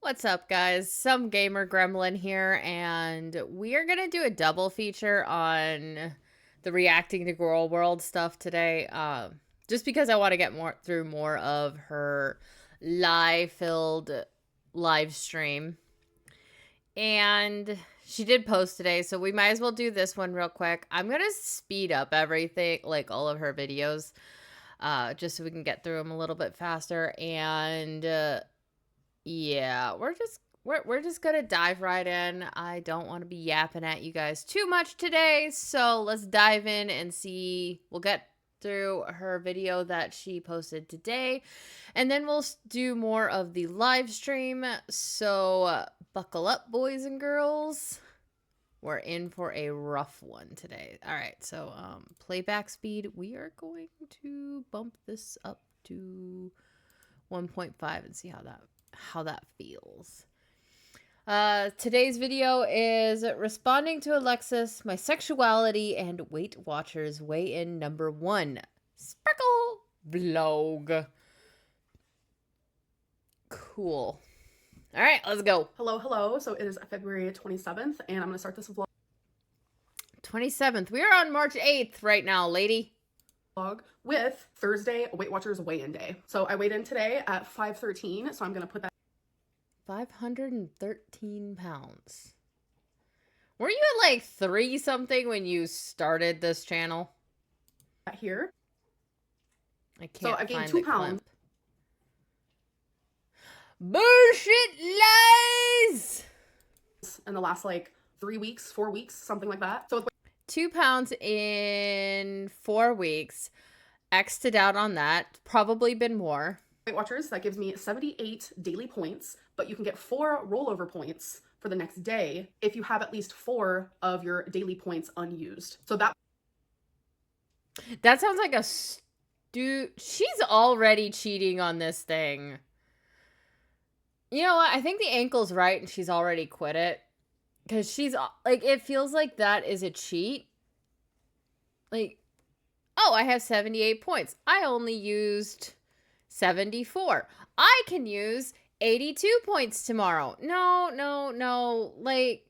What's up, guys? Some gamer gremlin here, and we are gonna do a double feature on the reacting to Gorl World stuff today. Just because I want to get through more of her lie-filled live stream, and she did post today, so we might as well do this one real quick. I'm gonna speed up everything, like all of her videos, just so we can get through them a little bit faster. And yeah, we're just gonna dive right in. I don't want to be yapping at you guys too much today, so let's dive in and see. We'll get through her video that she posted today, and then we'll do more of the live stream. So buckle up, boys and girls. We're in for a rough one today. All right, so playback speed, we are going to bump this up to 1.5 and see how that feels. Today's video is responding to Alexis, my sexuality, and Weight Watchers weigh in number 1. Sparkle vlog. Cool. All right, let's go. Hello. So it is February 27th, and I'm going to start this vlog 27th. We are on March 8th right now, lady. With Thursday Weight Watchers weigh-in day. So I weighed in today at 513, so I'm going to put that 513 pounds. Were you at like 3 something when you started this channel? here. I can't. So I gained 2 pounds. Bullshit lies! In the last like 3 weeks, 4 weeks, something like that. So with 2 pounds in 4 weeks. X'd out on that. Probably been more. Weight Watchers, that gives me 78 daily points, but you can get 4 rollover points for the next day if you have at least 4 of your daily points unused. So that sounds like a she's already cheating on this thing. You know what? I think the ankle's right and she's already quit it. Because she's like, it feels like that is a cheat. Like, oh, I have 78 points. I only used 74. I can use 82 points tomorrow. No. Like,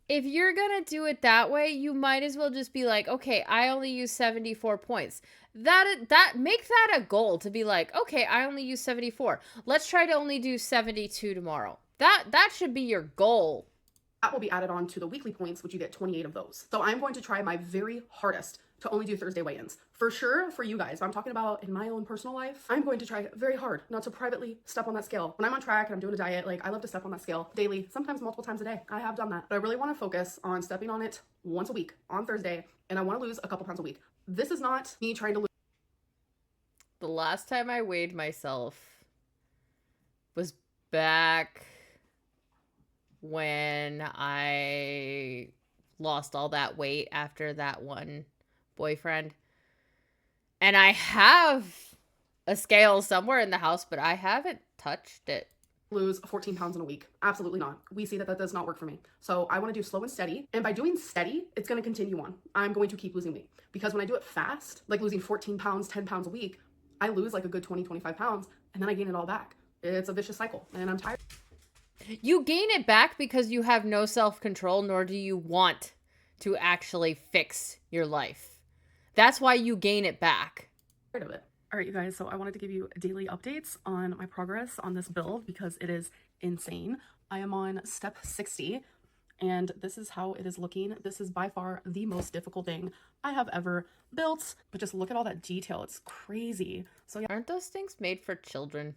if you're gonna do it that way, you might as well just be like, okay, I only use 74 points. That make that a goal to be like, okay, I only use 74. Let's try to only do 72 tomorrow. That should be your goal. That will be added on to the weekly points, which you get 28 of those. So I'm going to try my very hardest to only do Thursday weigh-ins. For sure, for you guys, I'm talking about in my own personal life, I'm going to try very hard not to privately step on that scale. When I'm on track and I'm doing a diet, like I love to step on that scale daily, sometimes multiple times a day. I have done that, but I really want to focus on stepping on it once a week on Thursday, and I want to lose a couple pounds a week. This is not me trying to lose. The last time I weighed myself was back when I lost all that weight after that one boyfriend. And I have a scale somewhere in the house, but I haven't touched it. Lose 14 pounds in a week. Absolutely not. We see that does not work for me. So I want to do slow and steady. And by doing steady, it's going to continue on. I'm going to keep losing weight because when I do it fast, like losing 14 pounds, 10 pounds a week, I lose like a good 20, 25 pounds and then I gain it all back. It's a vicious cycle and I'm tired. You gain it back because you have no self-control, nor do you want to actually fix your life. That's why you gain it back. Of it. All right, you guys, so I wanted to give you daily updates on my progress on this build because it is insane. I am on step 60 and this is how it is looking. This is by far the most difficult thing I have ever built, but just look at all that detail. It's crazy. So yeah. Aren't those things made for children?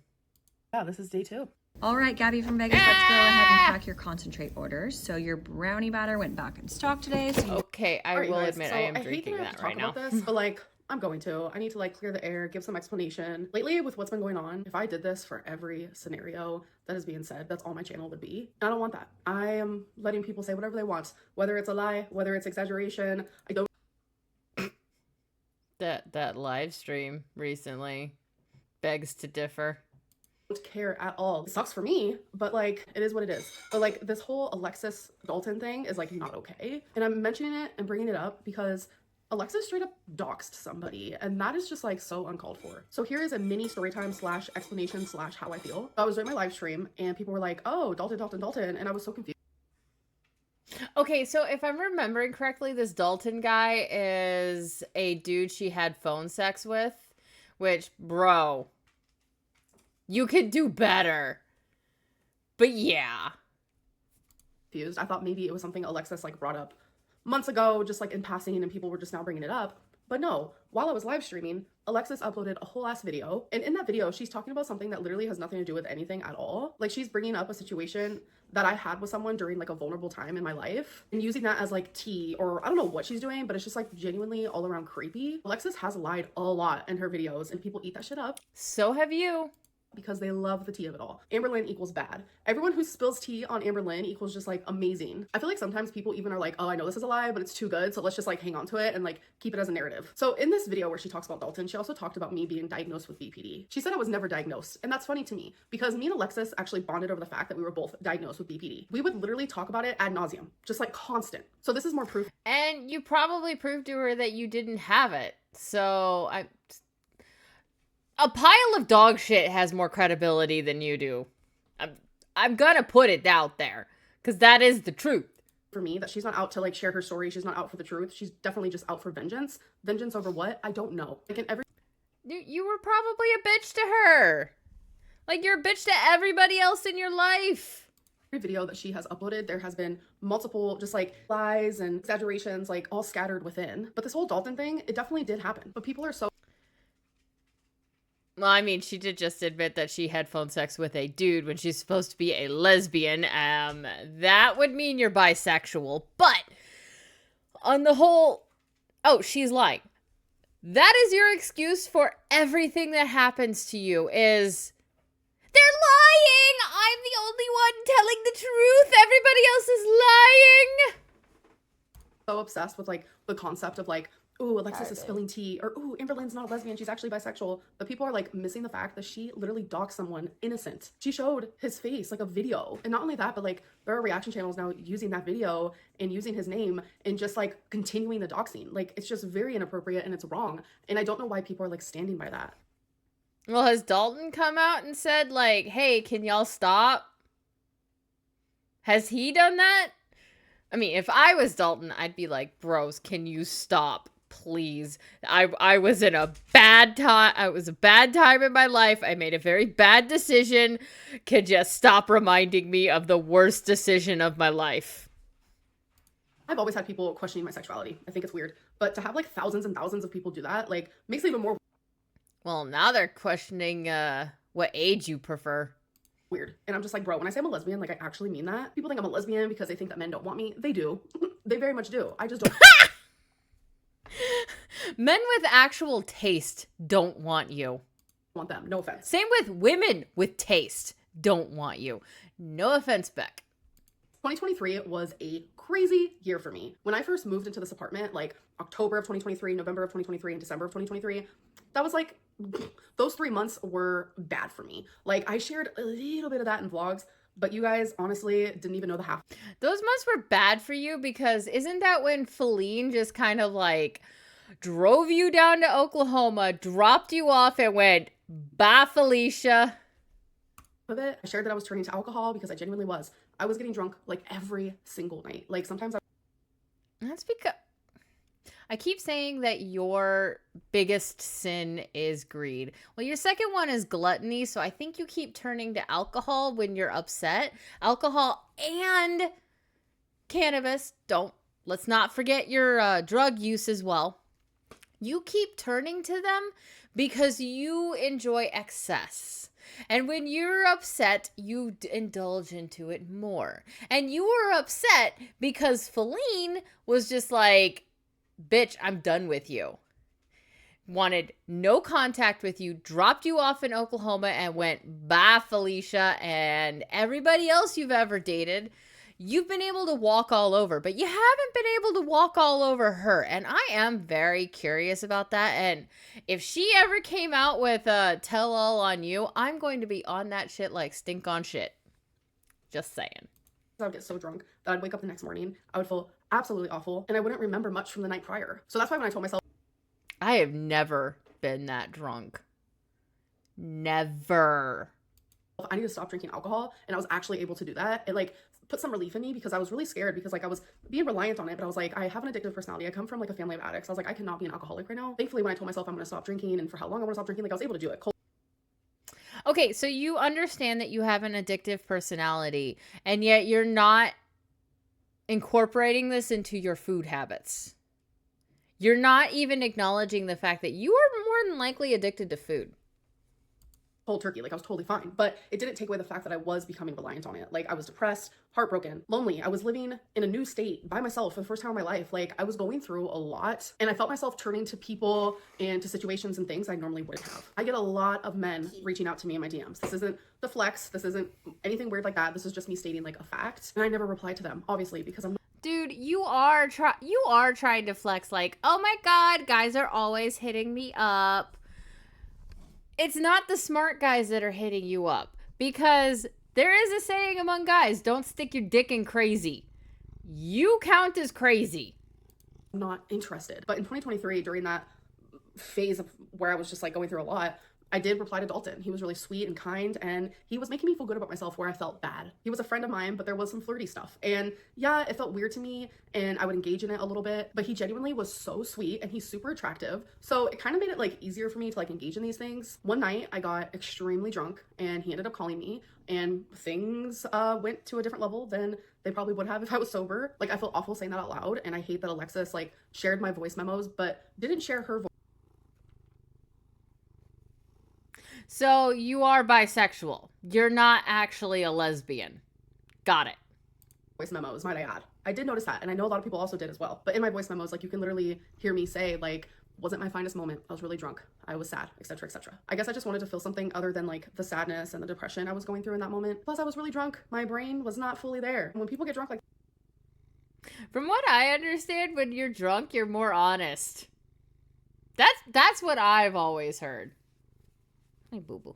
Yeah, this is day 2. All right, Gabby from Vegas, let's go ahead and track your concentrate orders. So your brownie batter went back in stock today. So okay, I will admit I am drinking that right now. This, but like, I'm going to. I need to like clear the air, give some explanation. Lately, with what's been going on, if I did this for every scenario that is being said, that's all my channel would be. I don't want that. I am letting people say whatever they want, whether it's a lie, whether it's exaggeration. I don't. That live stream recently begs to differ. Care at all. It sucks for me, but like it is what it is. But like this whole Alexis Dalton thing is like not okay, and I'm mentioning it and bringing it up because Alexis straight up doxed somebody, and that is just like so uncalled for. So here is a mini story time slash explanation slash how I feel. I was doing my live stream and people were like, oh, Dalton, Dalton, Dalton, and I was so confused. Okay, so if I'm remembering correctly, this Dalton guy is a dude she had phone sex with, which, bro, you could do better. But yeah. I thought maybe it was something Alexis like brought up months ago, just like in passing, and people were just now bringing it up. But no, while I was live streaming, Alexis uploaded a whole ass video. And in that video, she's talking about something that literally has nothing to do with anything at all. Like, she's bringing up a situation that I had with someone during like a vulnerable time in my life and using that as like tea, or I don't know what she's doing, but it's just like genuinely all around creepy. Alexis has lied a lot in her videos and people eat that shit up. So have you. Because they love the tea of it all. Amberlynn equals bad. Everyone who spills tea on Amberlynn equals just like amazing. I feel like sometimes people even are like, oh, I know this is a lie, but it's too good, so let's just like hang on to it and like keep it as a narrative. So in this video where she talks about Dalton, she also talked about me being diagnosed with BPD. She said I was never diagnosed, and that's funny to me because me and Alexis actually bonded over the fact that we were both diagnosed with BPD. We would literally talk about it ad nauseum, just like constant. So this is more proof. And you probably proved to her that you didn't have it. So a pile of dog shit has more credibility than you do. I'm gonna put it out there, because that is the truth. For me, that she's not out to like share her story. She's not out for the truth. She's definitely just out for vengeance. Vengeance over what? I don't know. Like in every... You were probably a bitch to her. Like, you're a bitch to everybody else in your life. Every video that she has uploaded, there has been multiple just like lies and exaggerations like all scattered within. But this whole Dalton thing, it definitely did happen. But people are so... Well, I mean, she did just admit that she had phone sex with a dude when she's supposed to be a lesbian. That would mean you're bisexual. But on the whole, oh, she's lying. That is your excuse for everything that happens to you is, they're lying! I'm the only one telling the truth! Everybody else is lying! So obsessed with like the concept of like, ooh, Alexis is spilling tea, or ooh, Amberlynn's not a lesbian, she's actually bisexual. But people are like missing the fact that she literally doxed someone innocent. She showed his face, like a video. And not only that, but like there are reaction channels now using that video and using his name and just like continuing the doxing. Like, it's just very inappropriate and it's wrong. And I don't know why people are like standing by that. Well, has Dalton come out and said like, hey, can y'all stop? Has he done that? I mean, if I was Dalton, I'd be like, bros, can you stop? Please. I was in a bad time. It was a bad time in my life. I made a very bad decision. Could you stop reminding me of the worst decision of my life? I've always had people questioning my sexuality. I think it's weird. But to have like thousands and thousands of people do that, like, makes it even more well, now they're questioning what age you prefer. Weird. And I'm just like, bro, when I say I'm a lesbian, like, I actually mean that. People think I'm a lesbian because they think that men don't want me. They do. They very much do. I just don't. Men with actual taste don't want you. Want them. No offense. Same with women with taste don't want you. No offense, Beck. 2023 was a crazy year for me. When I first moved into this apartment, like October of 2023, November of 2023, and December of 2023, that was like, those 3 months were bad for me. Like, I shared a little bit of that in vlogs, but you guys honestly didn't even know the half. Those months were bad for you because isn't that when Feline just kind of like drove you down to Oklahoma, dropped you off, and went, bye, Felicia? Of it, I shared that I was turning to alcohol because I genuinely was. I was getting drunk like every single night. Like, sometimes That's because I keep saying that your biggest sin is greed. Well, your second one is gluttony, so I think you keep turning to alcohol when you're upset. Alcohol and cannabis. Let's not forget your drug use as well. You keep turning to them because you enjoy excess. And when you're upset, you indulge into it more. And you were upset because Feline was just like, bitch, I'm done with you. Wanted no contact with you, dropped you off in Oklahoma, and went, bye, Felicia, and everybody else you've ever dated. You've been able to walk all over, but you haven't been able to walk all over her. And I am very curious about that. And if she ever came out with a tell-all on you, I'm going to be on that shit like stink on shit. Just saying. I would get so drunk that I'd wake up the next morning, I would feel absolutely awful, and I wouldn't remember much from the night prior. So that's why when I told myself, I have never been that drunk. Never. I need to stop drinking alcohol, and I was actually able to do that, it like put some relief in me because I was really scared because like I was being reliant on it, but I was like, I have an addictive personality. I come from like a family of addicts. I was like, I cannot be an alcoholic right now. Thankfully, when I told myself I'm going to stop drinking and for how long I want to stop drinking, like I was able to do it. Okay, so you understand that you have an addictive personality, and yet you're not incorporating this into your food habits. You're not even acknowledging the fact that you are more than likely addicted to food. Cold turkey, like I was totally fine, but it didn't take away the fact that I was becoming reliant on it. Like I was depressed, heartbroken, lonely. I was living in a new state by myself for the first time in my life. Like I was going through a lot, and I felt myself turning to people and to situations and things I normally wouldn't have. I get a lot of men reaching out to me in my DMs. This isn't the flex, this isn't anything weird like that. This is just me stating like a fact, and I never reply to them, obviously, because I'm Dude, you are trying to flex like, oh my god, guys are always hitting me up. It's not the smart guys that are hitting you up, because there is a saying among guys, don't stick your dick in crazy. You count as crazy. not interested. But in 2023, during that phase of where I was just like going through a lot, I did reply to Dalton. He was really sweet and kind, and he was making me feel good about myself where I felt bad. He was a friend of mine, but there was some flirty stuff. And yeah, it felt weird to me, and I would engage in it a little bit, but he genuinely was so sweet, and he's super attractive. So it kind of made it like easier for me to like engage in these things. One night I got extremely drunk, and he ended up calling me, and things went to a different level than they probably would have if I was sober. Like I feel awful saying that out loud, and I hate that Alexis like shared my voice memos, but didn't share her voice. So you are bisexual. You're not actually a lesbian. Got it. Voice memos, might I add. I did notice that, and I know a lot of people also did as well. But in my voice memos, like you can literally hear me say like, wasn't my finest moment. I was really drunk. I was sad, etc., etc. I guess I just wanted to feel something other than like the sadness and the depression I was going through in that moment. Plus, I was really drunk. My brain was not fully there. When people get drunk like From what I understand, when you're drunk, you're more honest. That's what I've always heard. Hey, boo-boo.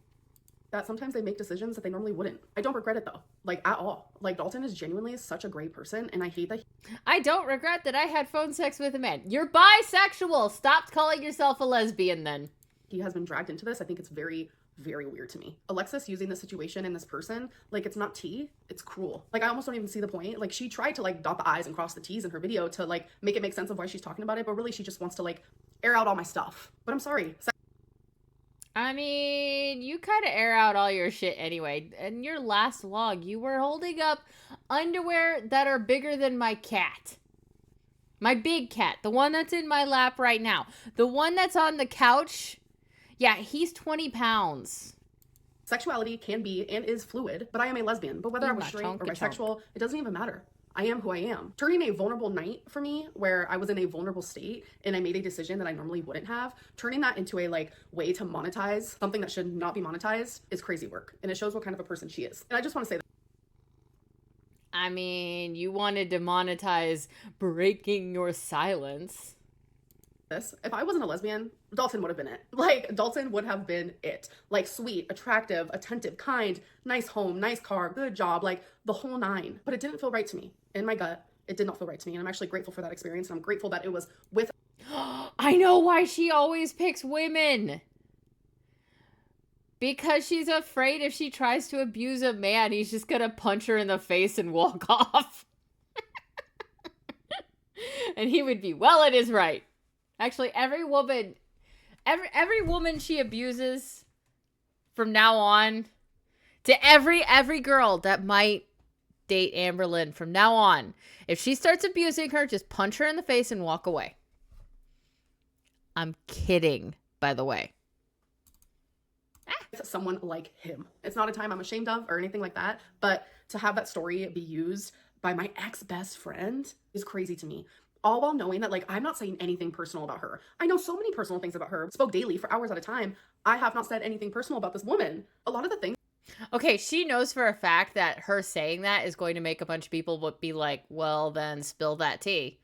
that, sometimes they make decisions that they normally wouldn't. I don't regret it though, like at all. Like Dalton is genuinely such a great person, and I hate that I don't regret that I had phone sex with a man. You're bisexual. Stop calling yourself a lesbian then. he has been dragged into this. I think it's very, very weird to me. Alexis using this situation and this person, like it's not tea, it's cruel. Like I almost don't even see the point. Like she tried to like dot the I's and cross the T's in her video to like make it make sense of why she's talking about it, but really she just wants to like air out all my stuff. But I'm sorry. I mean, you kind of air out all your shit anyway. In your last vlog, you were holding up underwear that are bigger than my cat. My big cat. The one that's in my lap right now. The one that's on the couch. Yeah, he's 20 pounds. Sexuality can be and is fluid, but I am a lesbian. But whether I was straight or bisexual, it doesn't even matter. I am who I am. Turning a vulnerable night for me, where I was in a vulnerable state and I made a decision that I normally wouldn't have, turning that into a like way to monetize something that should not be monetized is crazy work. And it shows what kind of a person she is. And I just want to say that. I mean, you wanted to monetize breaking your silence. If I wasn't a lesbian, Dalton would have been it. Like, Dalton would have been it. Like, sweet, attractive, attentive, kind, nice home, nice car, good job, like, the whole nine. But it didn't feel right to me. In my gut, it did not feel right to me. And I'm actually grateful for that experience. And I'm grateful that it was with... I know why she always picks women. Because she's afraid if she tries to abuse a man, he's just gonna punch her in the face and walk off. And he would be, well, it is right. Actually, every woman she abuses from now on, to every girl that might date Amberlynn from now on, if she starts abusing her, just punch her in the face and walk away. I'm kidding, by the way. Someone like him. It's not a time I'm ashamed of or anything like that, but to have that story be used by my ex-best friend is crazy to me. All while knowing that, like, I'm not saying anything personal about her. I know so many personal things about her. Spoke daily for hours at a time. I have not said anything personal about this woman. A lot of the things. Okay, she knows for a fact that her saying that is going to make a bunch of people be like, well, then spill that tea.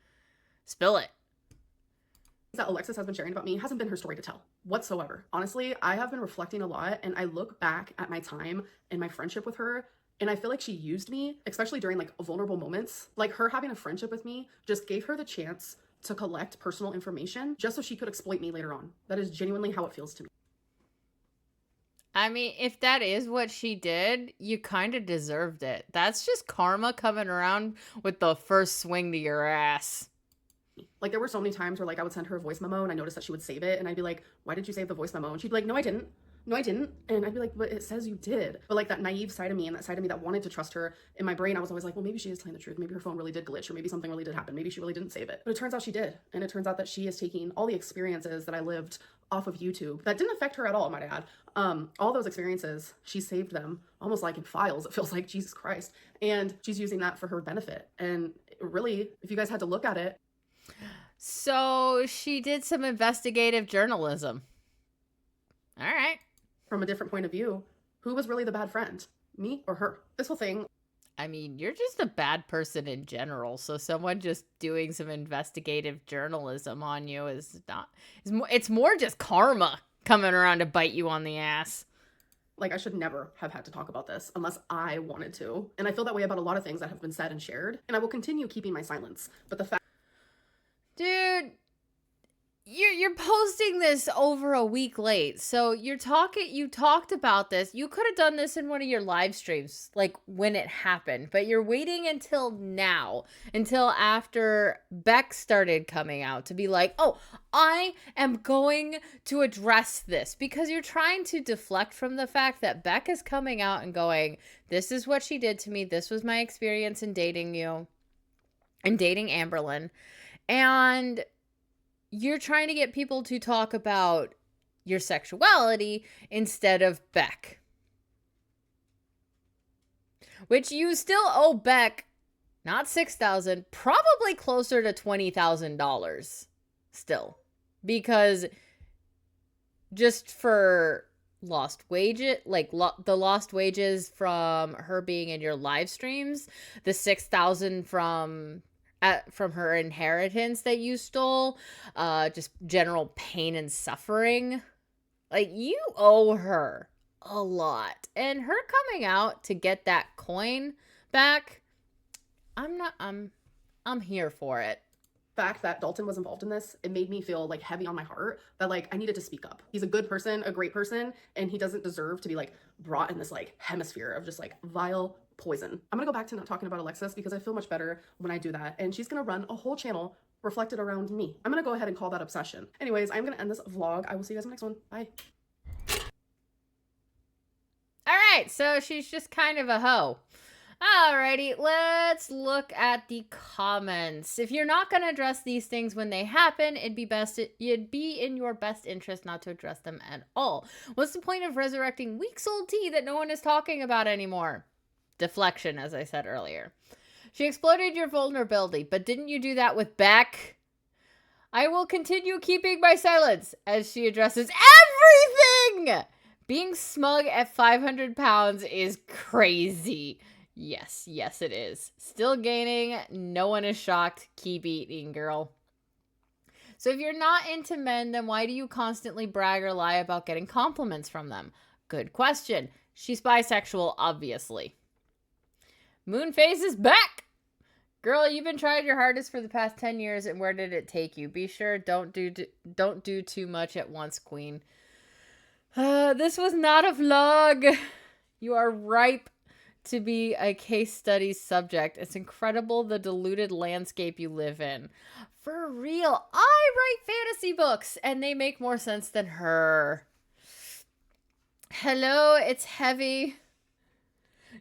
Spill it. That Alexis has been sharing about me hasn't been her story to tell whatsoever. Honestly, I have been reflecting a lot, and I look back at my time and my friendship with her, And I feel like she used me, especially during like vulnerable moments. Like her having a friendship with me just gave her the chance to collect personal information just so she could exploit me later on. That is genuinely how it feels to me. I mean, if that is what she did, you kind of deserved it. That's just karma coming around with the first swing to your ass. Like there were so many times where like I would send her a voice memo and I noticed that she would save it and I'd be like, why did you save the voice memo? And she'd be like, no, I didn't. No, I didn't. And I'd be like, but it says you did. But like that naive side of me and that side of me that wanted to trust her, in my brain, I was always like, well, maybe she is telling the truth. Maybe her phone really did glitch, or maybe something really did happen. Maybe she really didn't save it. But it turns out she did. And it turns out that she is taking all the experiences that I lived off of YouTube that didn't affect her at all, might I add. All those experiences, she saved them almost like in files. It feels like, Jesus Christ. And she's using that for her benefit. And really, if you guys had to look at it. So she did some investigative journalism. All right. From a different point of view, who was really the bad friend? Me or her? This whole thing. I mean, you're just a bad person in general. So someone just doing some investigative journalism on you is not, it's more just karma coming around to bite you on the ass. Like I should never have had to talk about this unless I wanted to. And I feel that way about a lot of things that have been said and shared. And I will continue keeping my silence. But the fact. Dude, you're posting this over a week late. So you talked about this. You could have done this in one of your live streams, like when it happened, but you're waiting until now, until after Beck started coming out to be like, oh, I am going to address this, because you're trying to deflect from the fact that Beck is coming out and going, this is what she did to me. This was my experience in dating you and dating Amberlynn. And you're trying to get people to talk about your sexuality instead of Beck. Which you still owe Beck, not $6,000, probably closer to $20,000 still. Because just for lost wages, like the lost wages from her being in your live streams, the $6,000 from her inheritance that you stole, just general pain and suffering. Like, you owe her a lot. And her coming out to get that coin back, I'm here for it. Fact that Dalton was involved in this, it made me feel like heavy on my heart that like I needed to speak up. He's a good person, a great person, and he doesn't deserve to be like brought in this like hemisphere of just like vile poison. I'm gonna go back to not talking about Alexis because I feel much better when I do that, and she's gonna run a whole channel reflected around me. I'm gonna go ahead and call that obsession. Anyways, I'm gonna end this vlog. I will see you guys in the next one. Bye. All right, so she's just kind of a hoe. Alrighty, let's look at the comments. If you're not going to address these things when they happen, it'd be in your best interest not to address them at all. What's the point of resurrecting weeks-old tea that no one is talking about anymore? Deflection, as I said earlier. She exploited your vulnerability, but didn't you do that with Beck? I will continue keeping my silence as she addresses everything! Being smug at 500 pounds is crazy. Yes, it is. Still gaining. No one is shocked. Keep eating, girl. So if you're not into men, then why do you constantly brag or lie about getting compliments from them? Good question. She's bisexual, obviously. Moonface is back! Girl, you've been trying your hardest for the past 10 years, and where did it take you? Be sure don't do too much at once, queen. This was not a vlog. You are ripe to be a case study subject. It's incredible the deluded landscape you live in. For real, I write fantasy books and they make more sense than her. Hello, it's heavy.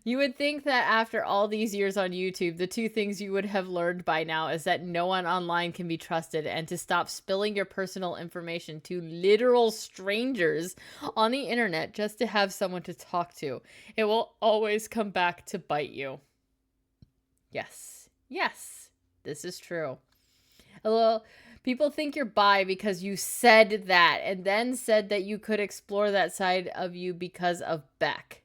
You would think that after all these years on YouTube, the two things you would have learned by now is that no one online can be trusted and to stop spilling your personal information to literal strangers on the internet just to have someone to talk to. It will always come back to bite you. Yes, this is true. Well, people think you're bi because you said that and then said that you could explore that side of you because of Beck.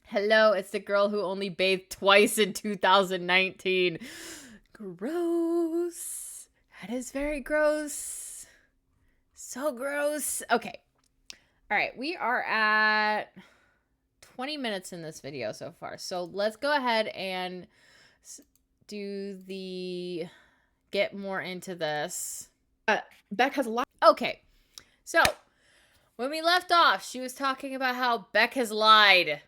Hello, it's the girl who only bathed twice in 2019. Gross. That is very gross. So gross. Okay. All right, we are at 20 minutes in this video so far. So let's go ahead and get more into this. Beck has a lot. Okay. So when we left off, she was talking about how Beck has lied.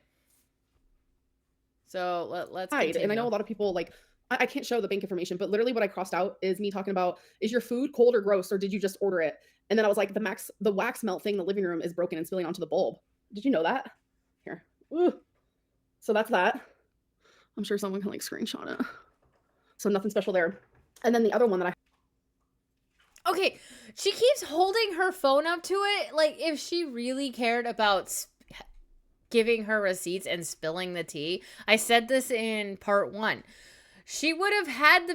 So let's continue. And I know a lot of people, like, I can't show the bank information, but literally what I crossed out is me talking about, is your food cold or gross, or did you just order it? And then I was like, the wax melt thing in the living room is broken and spilling onto the bulb. Did you know that? Here. Ooh. So that's that. I'm sure someone can like screenshot it. So nothing special there. And then the other one that Okay, she keeps holding her phone up to it. Like, if she really cared about giving her receipts and spilling the tea, I said this in part 1. She would have had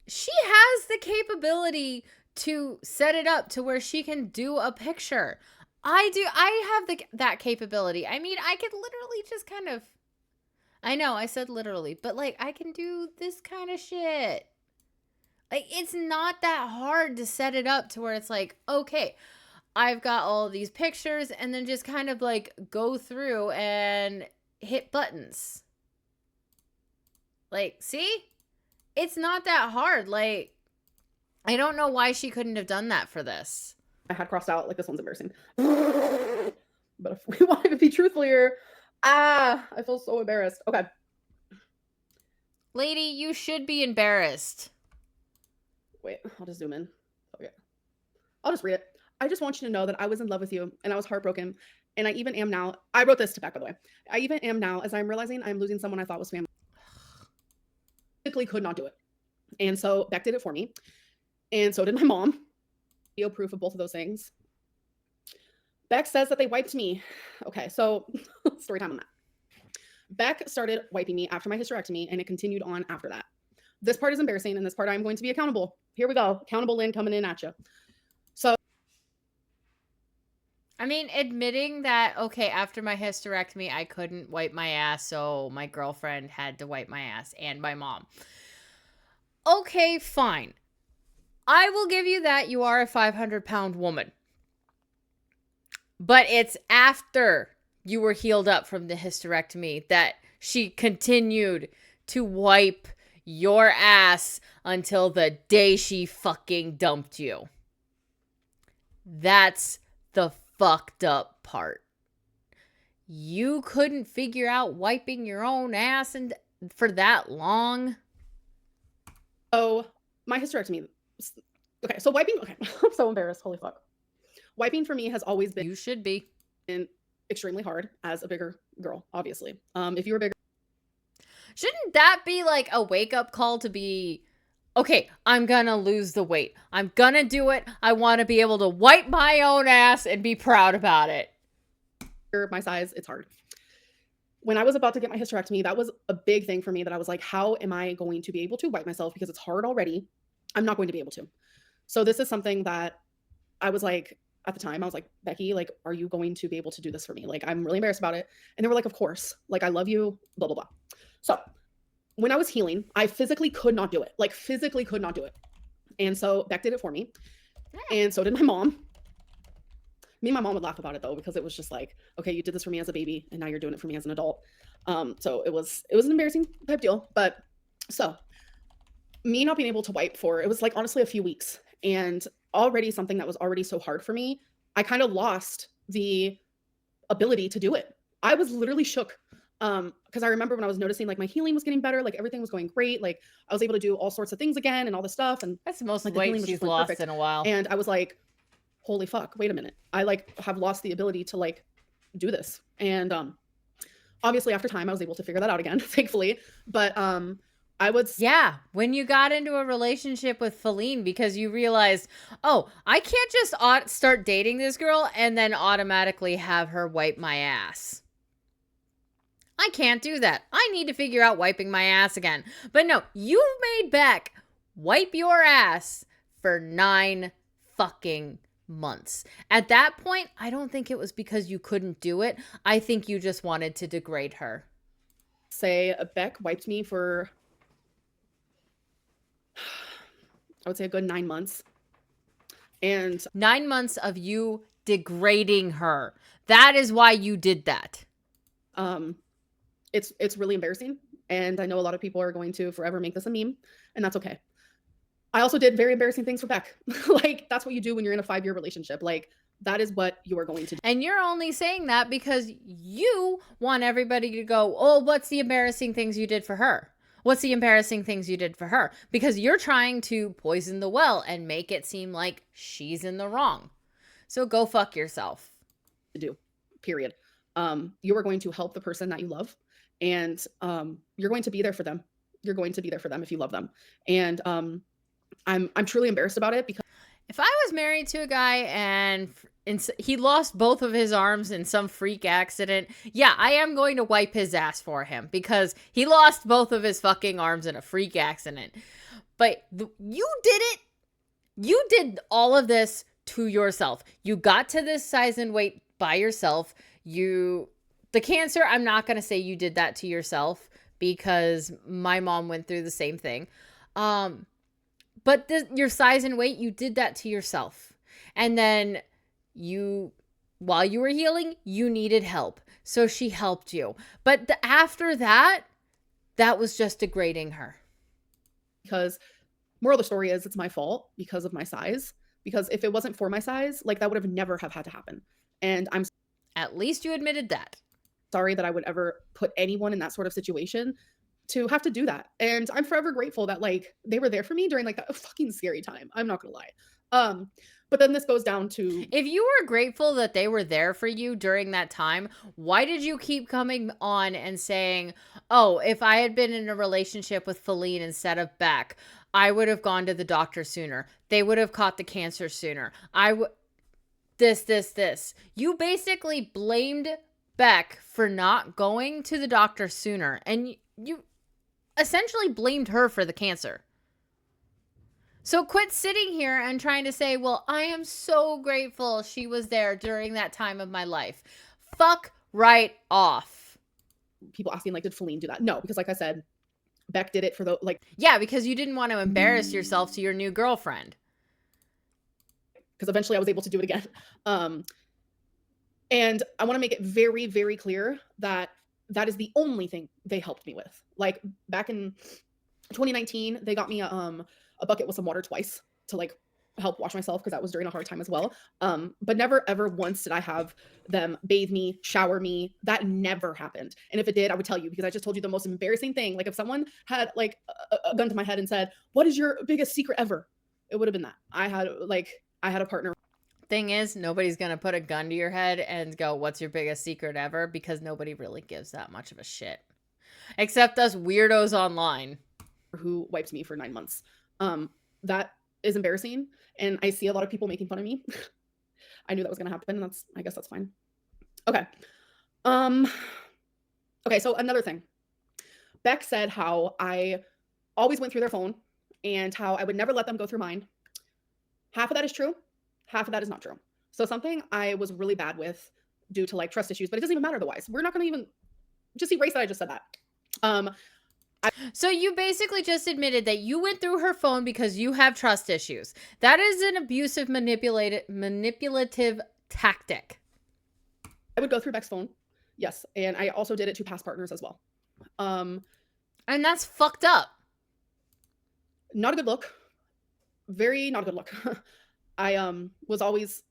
she has the capability to set it up to where she can do a picture. I have that capability. I mean, I could literally just kind of, I know I said literally, but like I can do this kind of shit. Like, it's not that hard to set it up to where it's like, okay, I've got all these pictures, and then just kind of like go through and hit buttons. Like, see? It's not that hard. Like, I don't know why she couldn't have done that for this. I had crossed out, like, this one's embarrassing. But if we want to be truthful here, I feel so embarrassed. Okay. Lady, you should be embarrassed. Wait, I'll just zoom in. Okay. I'll just read it. I just want you to know that I was in love with you and I was heartbroken. And I even am now. I wrote this to Beck, by the way. I even am now as I'm realizing I'm losing someone I thought was family. Physically could not do it. And so Beck did it for me. And so did my mom. Video proof of both of those things. Beck says that they wiped me. Okay, so story time on that. Beck started wiping me after my hysterectomy, and it continued on after that. This part is embarrassing, and this part I'm going to be accountable. Here we go. Accountable Lynn coming in at you. So, I mean, admitting that, okay, after my hysterectomy, I couldn't wipe my ass, so my girlfriend had to wipe my ass, and my mom. Okay, fine. I will give you that. You are a 500-pound woman. But it's after you were healed up from the hysterectomy that she continued to wipe your ass until the day she fucking dumped you. That's the fucked up part. You couldn't figure out wiping your own ass and for that long. Oh, my hysterectomy. Okay, so wiping. Okay, I'm so embarrassed. Holy fuck. Wiping for me has always been. You should be. Extremely hard as a bigger girl, obviously. If you were bigger. Shouldn't that be like a wake-up call to be, okay, I'm gonna lose the weight. I'm gonna do it. I want to be able to wipe my own ass and be proud about it. My size, it's hard. When I was about to get my hysterectomy, that was a big thing for me that I was like, how am I going to be able to wipe myself? Because it's hard already. I'm not going to be able to. So this is something that I was like, at the time, I was like, Becky, like, are you going to be able to do this for me? Like, I'm really embarrassed about it. And they were like, of course. Like, I love you, blah, blah, blah. So when I was healing, I physically could not do it. Like, physically could not do it. And so Beck did it for me. And so did my mom. Me and my mom would laugh about it, though, because it was just like, okay, you did this for me as a baby, and now you're doing it for me as an adult. So it was an embarrassing type deal. But so me not being able to wipe for, it was like, honestly, a few weeks. And already something that was already so hard for me, I kind of lost the ability to do it. I was literally shook. Because I remember when I was noticing like my healing was getting better, like everything was going great. Like I was able to do all sorts of things again and all this stuff. And that's the most like, weight she's lost in a while. And I was like, holy fuck, wait a minute. I like have lost the ability to like do this. And obviously after time I was able to figure that out again, thankfully. But yeah, when you got into a relationship with Feline because you realized, oh, I can't just start dating this girl and then automatically have her wipe my ass. I can't do that. I need to figure out wiping my ass again. But no, you've made Beck wipe your ass for 9 fucking months. At that point, I don't think it was because you couldn't do it. I think you just wanted to degrade her. Say Beck wiped me for, I would say a good 9 months. And 9 months of you degrading her. That is why you did that. It's really embarrassing, and I know a lot of people are going to forever make this a meme, and that's okay. I also did very embarrassing things for Beck. Like, that's what you do when you're in a 5-year relationship. Like, that is what you are going to do. And you're only saying that because you want everybody to go, oh, what's the embarrassing things you did for her? What's the embarrassing things you did for her? Because you're trying to poison the well and make it seem like she's in the wrong. So go fuck yourself. To do, period. You are going to help the person that you love, and you're going to be there for them. You're going to be there for them if you love them. And I'm truly embarrassed about it because if I was married to a guy and he lost both of his arms in some freak accident, yeah, I am going to wipe his ass for him because he lost both of his fucking arms in a freak accident. But you did it. You did all of this to yourself. You got to this size and weight by yourself. The cancer, I'm not going to say you did that to yourself because my mom went through the same thing. But your size and weight, you did that to yourself. And then while you were healing, you needed help. So she helped you. But after that was just degrading her. Because moral of the story is it's my fault because of my size. Because if it wasn't for my size, like, that would have never have had to happen. And I'm at least you admitted that. Sorry that I would ever put anyone in that sort of situation to have to do that. And I'm forever grateful that, like, they were there for me during, like, that fucking scary time. I'm not gonna lie. But then this goes down to, if you were grateful that they were there for you during that time, why did you keep coming on and saying, oh, if I had been in a relationship with Feline instead of Beck, I would have gone to the doctor sooner. They would have caught the cancer sooner. This. You basically blamed Beck for not going to the doctor sooner. And you essentially blamed her for the cancer. So quit sitting here and trying to say, well, I am so grateful she was there during that time of my life. Fuck right off. people asking, like, did Feline do that? No, because like I said, Beck did it for the, like, Yeah, because you didn't want to embarrass yourself to your new girlfriend. because eventually I was able to do it again. And I want to make it very, very clear that that is the only thing they helped me with. Like, back in 2019, they got me a bucket with some water twice to, like, help wash myself because that was during a hard time as well. But never ever once did I have them bathe me, shower me. That never happened. And if it did, I would tell you, because I just told you the most embarrassing thing. Like, if someone had, like, a gun to my head and said, "What is your biggest secret ever?" It would have been that. I had a partner. Thing is, nobody's going to put a gun to your head and go, what's your biggest secret ever? Because nobody really gives that much of a shit. Except us weirdos online. Who wiped me for 9 months. That is embarrassing. And I see a lot of people making fun of me. I knew that was going to happen. And I guess that's fine. Okay. Okay. So another thing, Beck said how I always went through their phone and how I would never let them go through mine. Half of that is true. Half of that is not true. So something I was really bad with due to, like, trust issues, but it doesn't even matter otherwise. We're not going to even just erase that I just said that. So you basically just admitted that you went through her phone because you have trust issues. That is an abusive, manipulative tactic. I would go through Beck's phone. Yes. And I also did it to past partners as well. And that's fucked up. Not a good look. Very not a good look. I was always,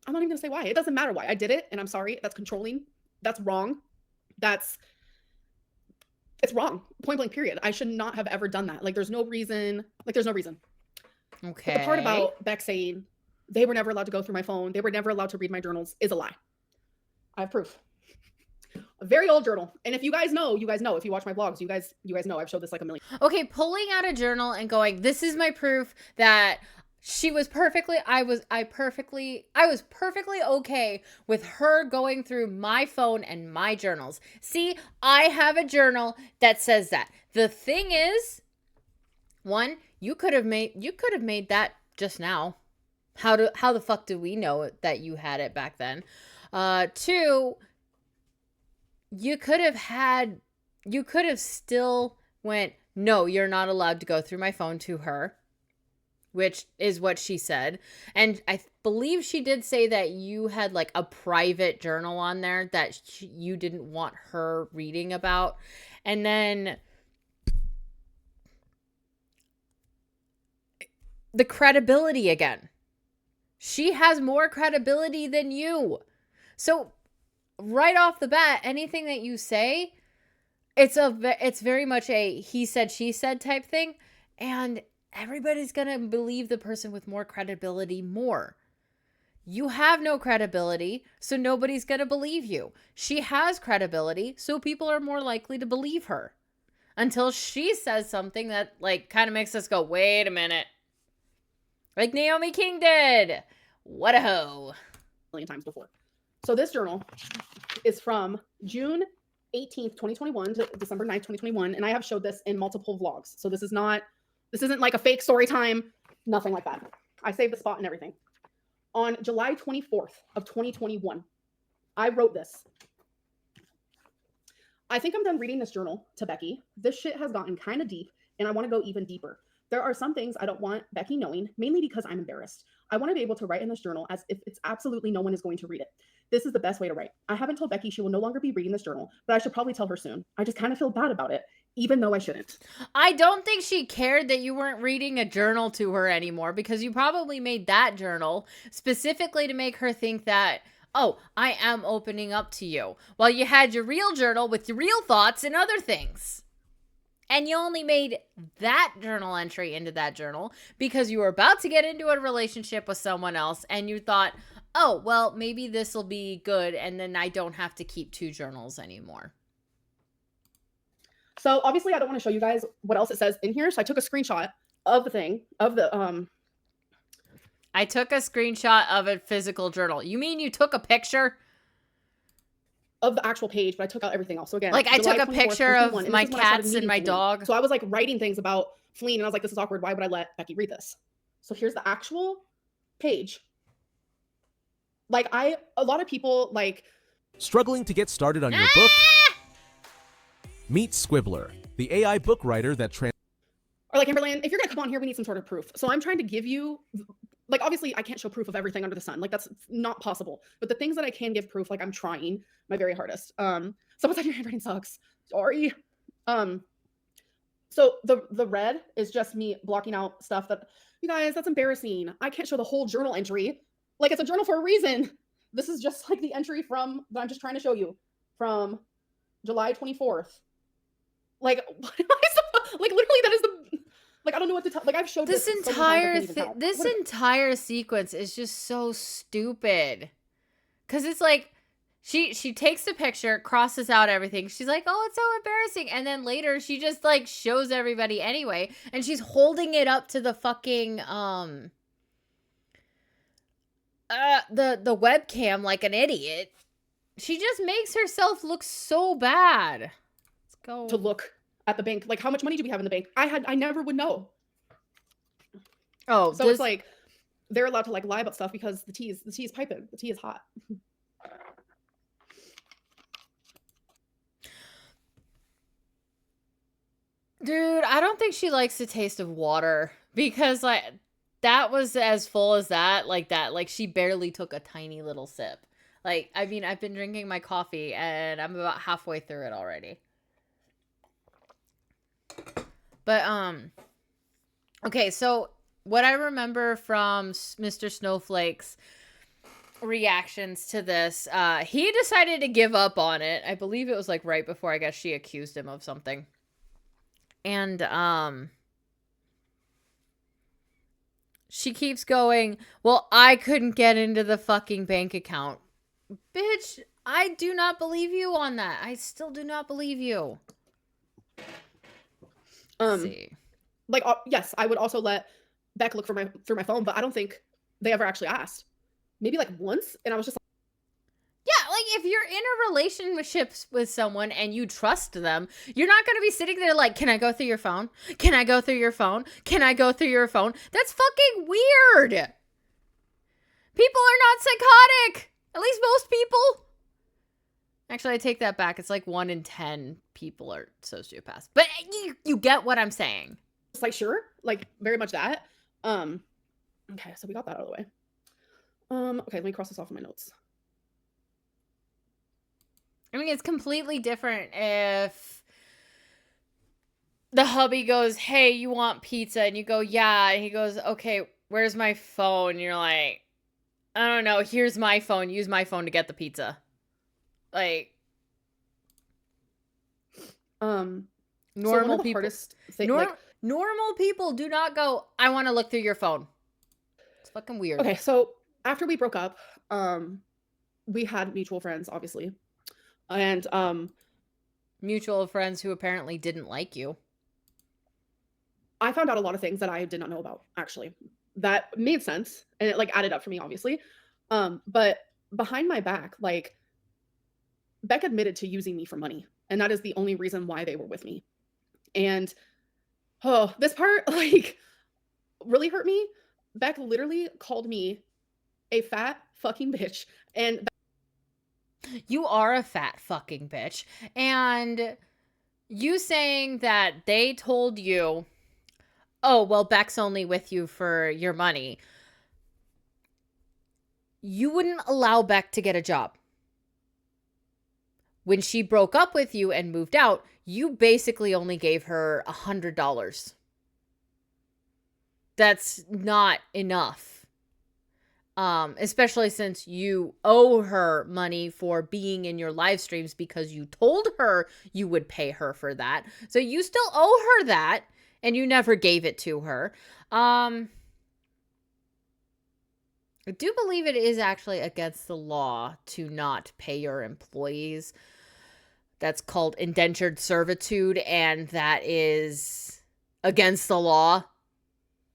I'm not even gonna say why. It doesn't matter why. I did it, and I'm sorry. That's controlling. That's wrong. It's wrong. Point blank, period. I should not have ever done that. Like, there's no reason. Okay. But the part about Beck saying they were never allowed to go through my phone, they were never allowed to read my journals, is a lie. I have proof. A very old journal. And if you guys know, you guys know. If you watch my vlogs, you guys know I've showed this like a million. Okay, pulling out a journal and going, this is my proof that she was I was perfectly okay with her going through my phone and my journals. See, I have a journal that says that. The thing is, one, you could have made that just now. How the fuck do we know that you had it back then? Two, you could have still went, no, you're not allowed to go through my phone to her. which is what she said. And I believe she did say that you had like a private journal on there that you didn't want her reading about. And then the credibility again. She has more credibility than you. So right off the bat, anything that you say, it's very much a he said, she said type thing. And everybody's going to believe the person with more credibility more. You have no credibility, so nobody's going to believe you. She has credibility, so people are more likely to believe her. Until she says something that like kind of makes us go, wait a minute. Like Naomi King did. What a hoe. Million times before. So this journal is from June 18th, 2021 to December 9th, 2021. And I have showed this in multiple vlogs. So this isn't like a fake story time, nothing like that. I saved the spot and everything. On July 24th of 2021, I wrote this. I think I'm done reading this journal to Becky. This shit has gotten kind of deep and I want to go even deeper. There are some things I don't want Becky knowing, mainly because I'm embarrassed. I want to be able to write in this journal as if it's absolutely no one is going to read it. This is the best way to write. I haven't told Becky she will no longer be reading this journal, but I should probably tell her soon. I just kind of feel bad about it, even though I shouldn't. I don't think she cared that you weren't reading a journal to her anymore because you probably made that journal specifically to make her think that, oh, I am opening up to you. While you had your real journal with your real thoughts and other things. And you only made that journal entry into that journal because you were about to get into a relationship with someone else and you thought, oh, well, maybe this will be good and then I don't have to keep two journals anymore. So obviously I don't want to show you guys what else it says in here. So I took a screenshot of the thing, of the, I took a screenshot of a physical journal. You mean you took a picture? Of the actual page, but I took out everything else. So again, like I July took a 24th, picture of my cats and my dog. So I was like writing things about fleeing and I was like, this is awkward. Why would I let Becky read this? So here's the actual page. Like a lot of people like. Struggling to get started on your book? Meet Squibbler, the AI book writer that Or like, Amberlynn, if you're gonna come on here, we need some sort of proof. So I'm trying to give you, like, obviously I can't show proof of everything under the sun. Like that's not possible. But the things that I can give proof, like I'm trying my very hardest. Someone said your handwriting sucks. Sorry. So the red is just me blocking out stuff that, you guys, that's embarrassing. I can't show the whole journal entry. Like it's a journal for a reason. This is just like the entry from, that I'm just trying to show you, from July 24th. Like, what am I supposed, like literally that is the, like I don't know what to tell. Like I've showed this entire sequence is just so stupid. Cause it's like she takes the picture, crosses out everything. She's like, "Oh, it's so embarrassing," and then later she just like shows everybody anyway, and she's holding it up to the fucking the webcam like an idiot. She just makes herself look so bad. Let's go to look at the bank. Like, how much money do we have in the bank? I never would know. Oh, so it's like they're allowed to like lie about stuff because the tea is piping. The tea is hot. Dude, I don't think she likes the taste of water because like that was as full as that. Like she barely took a tiny little sip. Like, I mean, I've been drinking my coffee and I'm about halfway through it already. But, okay, so what I remember from Mr. Snowflake's reactions to this, he decided to give up on it. I believe it was like right before, I guess, she accused him of something. And, she keeps going, well, I couldn't get into the fucking bank account. Bitch, I do not believe you on that. I still do not believe you. See. Like, yes, I would also let Beck look through my phone, but I don't think they ever actually asked. Maybe like once, and I was just like, yeah, like if you're in a relationship with someone and you trust them, you're not going to be sitting there like, can I go through your phone? Can I go through your phone? Can I go through your phone? That's fucking weird. People are not psychotic. At least most people. Actually, I take that back. It's like 1 in 10 people are sociopaths. But you get what I'm saying. It's like, sure, like very much that. Okay, so we got that out of the way. Okay, let me cross this off in my notes. I mean, it's completely different if the hubby goes, hey, you want pizza? And you go, yeah. And he goes, okay, where's my phone? And you're like, I don't know. Here's my phone. Use my phone to get the pizza. Like, normal people. Normal people do not go, I want to look through your phone. It's fucking weird. Okay, so after we broke up, we had mutual friends, obviously. And mutual friends who apparently didn't like you. I found out a lot of things that I did not know about, actually. That made sense, and it, like, added up for me, obviously. But behind my back, like, Beck admitted to using me for money, and that is the only reason why they were with me. And, oh, this part, like, really hurt me. Beck literally called me a fat fucking bitch, and you are a fat fucking bitch. And you saying that they told you, oh, well, Beck's only with you for your money. You wouldn't allow Beck to get a job. When she broke up with you and moved out, you basically only gave her $100. That's not enough. Especially since you owe her money for being in your live streams because you told her you would pay her for that. So you still owe her that, and you never gave it to her. I do believe it is actually against the law to not pay your employees. That's called indentured servitude, and that is against the law.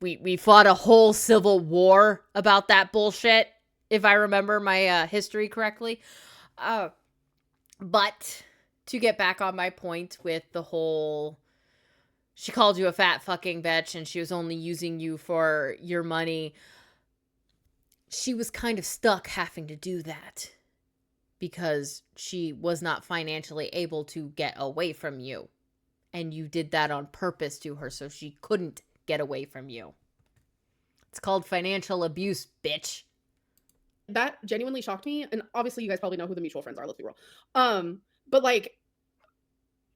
We fought a whole civil war about that bullshit, if I remember my history correctly. But to get back on my point with the whole, she called you a fat fucking bitch and she was only using you for your money. She was kind of stuck having to do that because she was not financially able to get away from you. And you did that on purpose to her so she couldn't get away from you. It's called financial abuse, bitch. That genuinely shocked me, and obviously you guys probably know who the mutual friends are, let's be real. But like,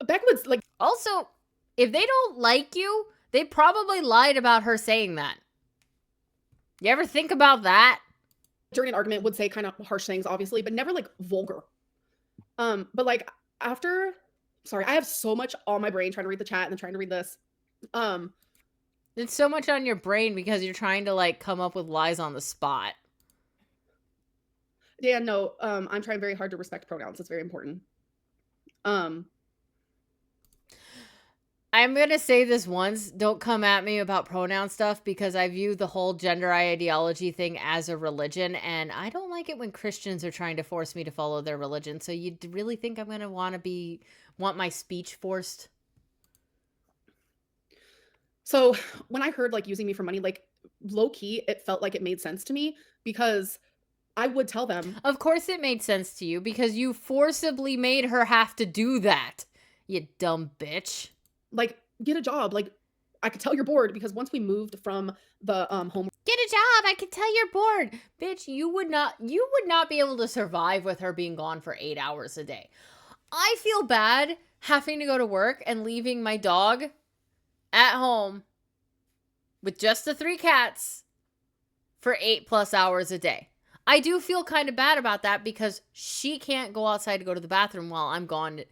Beck was like, also, if they don't like you, they probably lied about her saying that. You ever think about that? During an argument would say kind of harsh things, obviously, but never like vulgar. But like after, sorry, I have so much on my brain trying to read the chat and then trying to read this. It's so much on your brain because you're trying to like come up with lies on the spot. Yeah, no, I'm trying very hard to respect pronouns. It's very important. I'm going to say this once. Don't come at me about pronoun stuff because I view the whole gender ideology thing as a religion. And I don't like it when Christians are trying to force me to follow their religion. So you really think I'm going to want my speech forced? So when I heard like using me for money, like low key, it felt like it made sense to me because I would tell them. Of course it made sense to you because you forcibly made her have to do that. You dumb bitch. Like, get a job. Like, I could tell you're bored because once we moved from the home. Get a job. I could tell you're bored. Bitch, you would not be able to survive with her being gone for 8 hours a day. I feel bad having to go to work and leaving my dog at home with just the 3 cats for 8+ hours a day. I do feel kind of bad about that because she can't go outside to go to the bathroom while I'm gone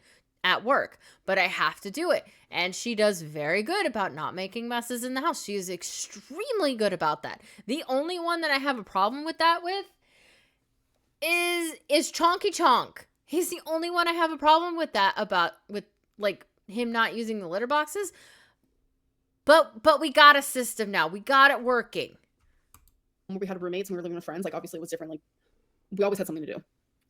at work, but I have to do it. And she does very good about not making messes in the house. She is extremely good about that. The only one that I have a problem with that with is Chonky Chonk. He's the only one I have a problem with that with like him not using the litter boxes. But we got a system now. We got it working. We had roommates and we were living with friends. Like obviously it was different. Like we always had something to do.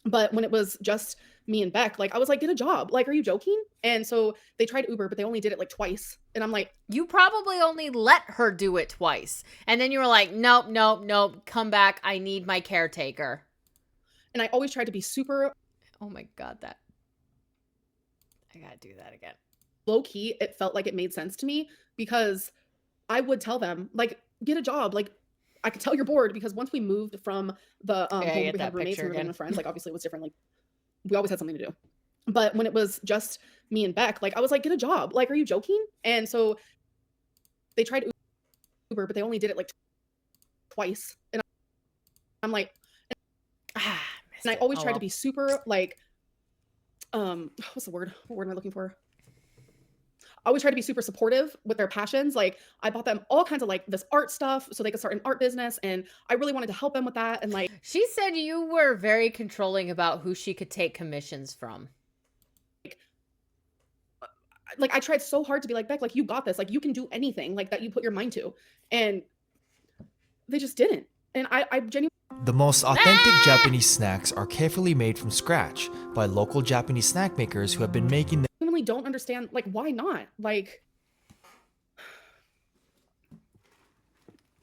But when it was just me and Beck, like I was like, get a job. Like, are you joking? And so they tried Uber, but they only did it like twice. And I'm like, you probably only let her do it twice. And then you were like, nope. Come back. I need my caretaker. And I always tried to be super. Oh my God, I gotta do that again. Low key, it felt like it made sense to me because I would tell them, like, get a job. Like, I could tell you're bored, because once we moved from the home where get we that had roommates picture and we were living again. with friends, like obviously it was different. Like, we always had something to do. But when it was just me and Beck, like I was like, get a job. Like, are you joking? And so they tried Uber, but they only did it like twice. And I'm like, and I always tried to be super like, what's the word? What word am I looking for? I always try to be super supportive with their passions. Like, I bought them all kinds of like this art stuff so they could start an art business, and I really wanted to help them with that. And like, She said you were very controlling about who she could take commissions from. like I tried so hard to be like, Beck, like you got this, like you can do anything like that you put your mind to, and they just didn't. And I genuinely The most authentic Japanese snacks are carefully made from scratch by local Japanese snack makers who have been making them don't understand, like, why not? Like,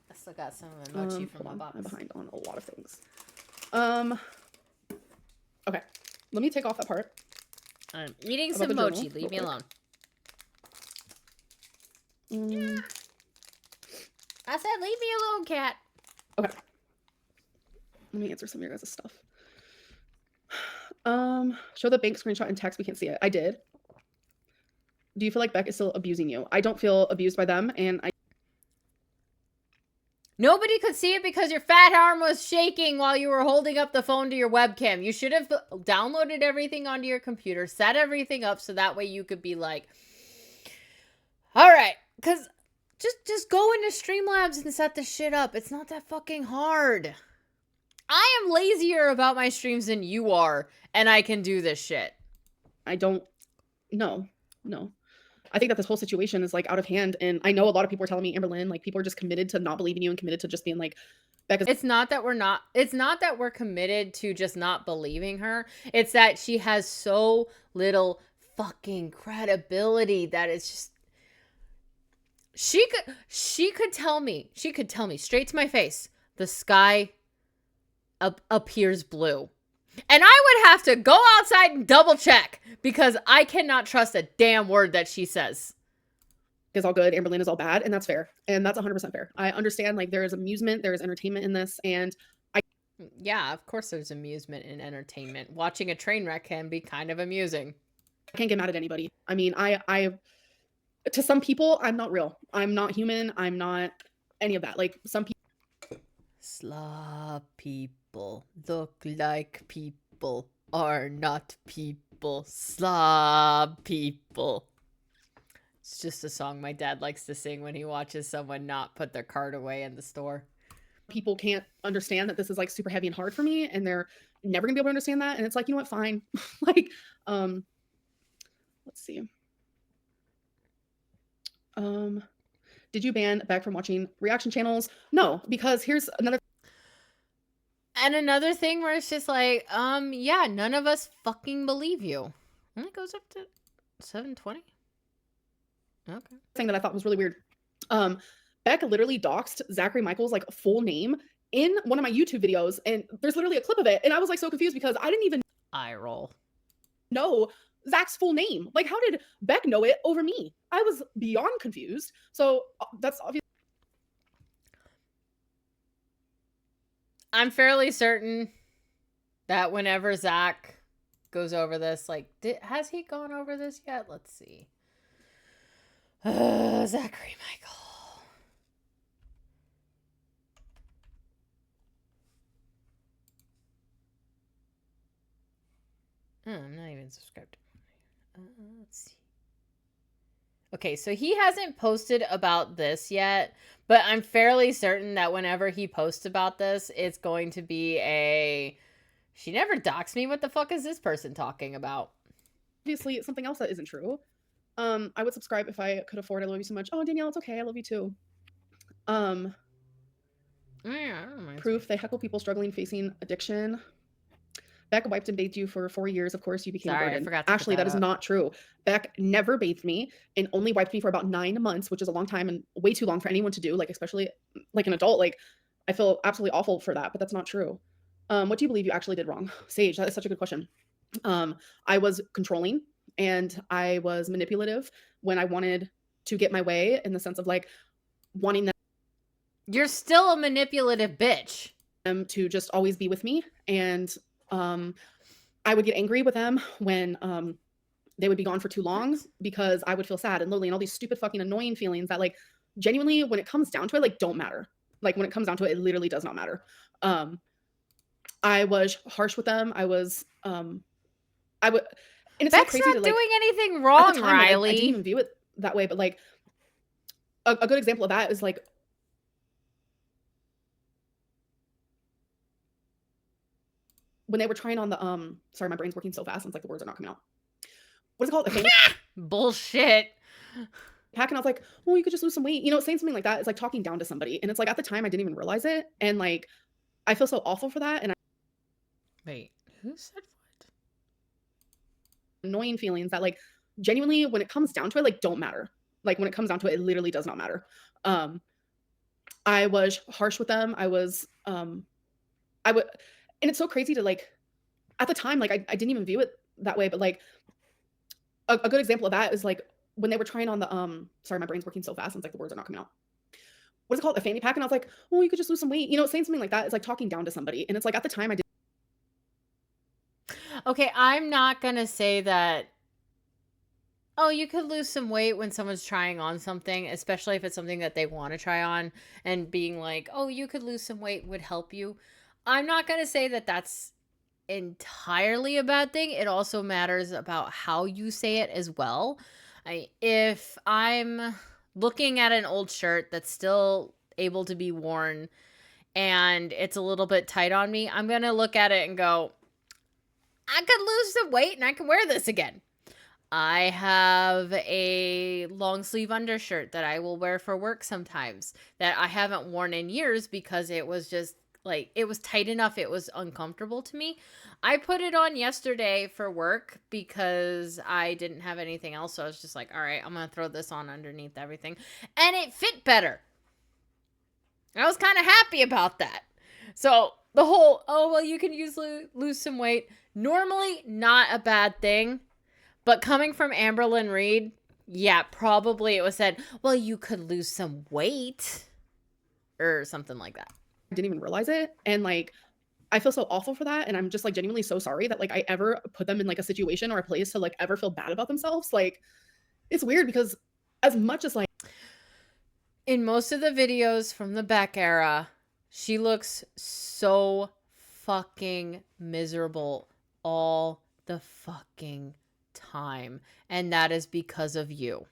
I still got some of the mochi from the hold on, box. I'm behind on a lot of things. Okay, let me take off that part. I'm eating About some the journal, mochi. Leave me real alone. Mm, I said, leave me alone, cat. okay, let me answer some of your guys' stuff. Show the bank screenshot and text. We can't see it. I did. Do you feel like Beck is still abusing you? I don't feel abused by them, and Nobody could see it because your fat arm was shaking while you were holding up the phone to your webcam. You should have downloaded everything onto your computer, set everything up so that way you could be like, all right, because just go into Streamlabs and set the shit up. It's not that fucking hard. I am lazier about my streams than you are, and I can do this shit. I don't. No. I think that this whole situation is like out of hand, and I know a lot of people are telling me, Amberlynn, like people are just committed to not believing you and committed to just being like, Becca's. It's not that we're committed to just not believing her. It's that she has so little fucking credibility that it's just she could tell me straight to my face, the sky appears blue. And I would have to go outside and double check because I cannot trust a damn word that she says. Is all good, Amberlynn is all bad, and that's fair. And that's 100% fair. I understand, like, there is amusement, there is entertainment in this, and yeah, of course there's amusement in entertainment. Watching a train wreck can be kind of amusing. I can't get mad at anybody. I mean, I to some people, I'm not real. I'm not human. I'm not any of that. Like, some people. Slob people look like people are not people. Slob people. It's just a song my dad likes to sing when he watches someone not put their card away in the store. People can't understand that this is like super heavy and hard for me, and they're never gonna be able to understand that. And it's like, you know what, fine. Like, let's see. Did you ban Beck from watching reaction channels? No, because here's another. And another thing where it's just like, yeah, none of us fucking believe you. And it goes up to 720. Okay. Thing that I thought was really weird. Beck literally doxed Zachary Michael's like full name in one of my YouTube videos, and there's literally a clip of it, and I was like so confused because I didn't even Eye roll. know Zach's full name. Like, how did Beck know it over me? I was beyond confused. So that's obvious. I'm fairly certain that whenever Zach goes over this, like, has he gone over this yet? Let's see. Zachary Michael. Oh, I'm not even subscribed. Let's see. Okay, so he hasn't posted about this yet, but I'm fairly certain that whenever he posts about this, it's going to be a, she never doxed me. What the fuck is this person talking about? Obviously, something else that isn't true. I would subscribe if I could afford. I love you so much. Oh, Danielle, it's okay. I love you too. Yeah, I don't mind. Proof they heckle people struggling facing addiction. Beck wiped and bathed you for 4 years. Of course, you became a Sorry, I burden. forgot to put Actually, that that is up. not true. Beck never bathed me and only wiped me for about 9 months, which is a long time and way too long for anyone to do. Like, especially like an adult. Like, I feel absolutely awful for that, but that's not true. What do you believe you actually did wrong? Sage, that is such a good question. I was controlling and I was manipulative when I wanted to get my way, in the sense of like wanting them. You're still a manipulative bitch. them to just always be with me. And I would get angry with them when they would be gone for too long because I would feel sad and lonely and all these stupid fucking annoying feelings that like genuinely when it comes down to it, like don't matter. Like when it comes down to it, it literally does not matter. I was harsh with them. I would, and it's so Beck's crazy not to like doing anything at wrong, the time, like, I Riley. didn't even view it that way, but like a good example of that is like when they were trying on the sorry, my brain's working so fast, and it's like the words are not coming out. What is it called? A fanny Bullshit. pack, and I was like, well, you could just lose some weight. You know, saying something like that is like talking down to somebody. And it's like at the time I didn't even realize it. And like I feel so awful for that. And Wait, who said what? annoying feelings that like genuinely when it comes down to it, like don't matter. Like when it comes down to it, it literally does not matter. I was harsh with them. I would, and it's so crazy to like at the time, like I didn't even view it that way, but like a good example of that is like when they were trying on the sorry, my brain's working so fast, and it's like the words are not coming out. What is it called? A fanny pack, and I was like, well, you could just lose some weight. You know, saying something like that is like talking down to somebody, and it's like at the time I did. Okay, I'm not gonna say that. Oh, you could lose some weight when someone's trying on something, especially if it's something that they want to try on, and being like, oh, you could lose some weight would help you. I'm not gonna say that that's entirely a bad thing. It also matters about how you say it as well. If I'm looking at an old shirt that's still able to be worn and it's a little bit tight on me, I'm going to look at it and go, I could lose some weight and I can wear this again. I have a long sleeve undershirt that I will wear for work sometimes that I haven't worn in years because it was just like, it was tight enough. It was uncomfortable to me. I put it on yesterday for work because I didn't have anything else. So I was just like, all right, I'm going to throw this on underneath everything. And it fit better. I was kind of happy about that. So the whole, oh, well, you can lose some weight. Normally not a bad thing. But coming from Amberlynn Reid, yeah, probably it was said, well, you could lose some weight or something like that. I didn't even realize it, and like I feel so awful for that, and I'm just like genuinely so sorry that like I ever put them in like a situation or a place to like ever feel bad about themselves. Like it's weird because as much as like In most of the videos from the Beck era, she looks so fucking miserable all the fucking time. And that is because of you.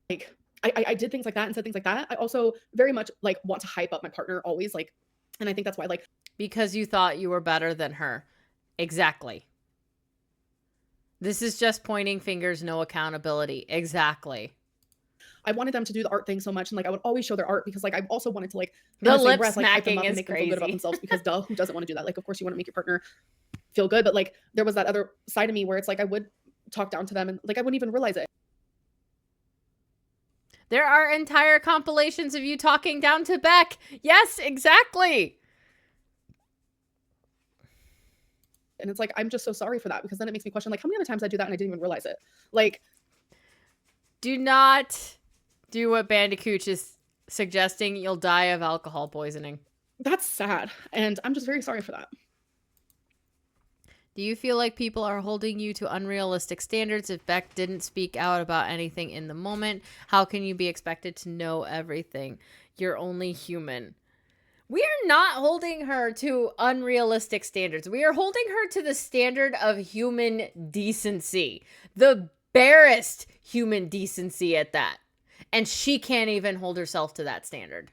like I did things like that and said things like that, I also very much like want to hype up my partner always, like, and I think that's why like Because you thought you were better than her. Exactly. This is just pointing fingers, no accountability. Exactly. I wanted them to do the art thing so much, and like I would always show their art because like I also wanted to like in The the same lip breath, like hype them smacking up and is make them feel good about crazy. themselves because duh, who doesn't want to do that? Like of course you want to make your partner feel good, but like there was that other side of me where it's like I would talk down to them and like I wouldn't even realize it. There are entire compilations of you talking down to Beck. Yes, exactly. And it's like I'm just so sorry for that because then it makes me question like how many other times I do that and I didn't even realize it. Like Do not do what Bandicoot is suggesting. You'll die of alcohol poisoning. that's sad, and I'm just very sorry for that. Do you feel like people are holding you to unrealistic standards? If Beck didn't speak out about anything in the moment, how can you be expected to know everything? You're only human. We are not holding her to unrealistic standards. We are holding her to the standard of human decency. The barest human decency at that. And she can't even hold herself to that standard.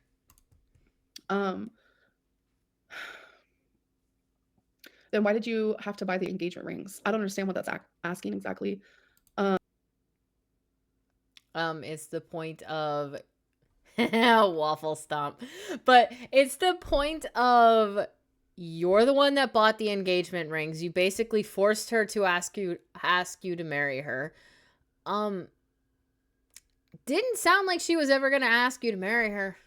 Then why did you have to buy the engagement rings? I don't understand what that's asking exactly. It's the point of waffle stomp. But it's the point of you're the one that bought the engagement rings. You basically forced her to ask you to marry her. Didn't sound like she was ever gonna ask you to marry her.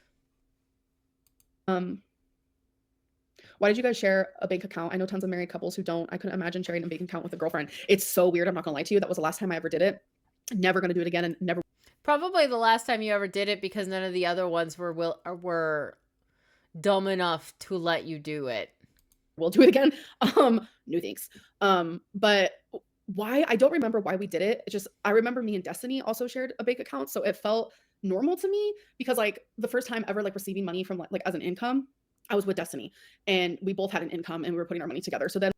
Why did you guys share a bank account? I know tons of married couples who don't. I couldn't imagine sharing a bank account with a girlfriend. It's so weird. I'm not gonna lie to you. That was the last time I ever did it. Never gonna do it again, and never. Probably the last time you ever did it because none of the other ones were dumb enough to let you do it. We'll do it again. No thanks. But why, I don't remember why we did it. It's just, I remember me and Destiny also shared a bank account, so it felt normal to me because like the first time ever like receiving money from like as an income, I was with Destiny and we both had an income and we were putting our money together. So then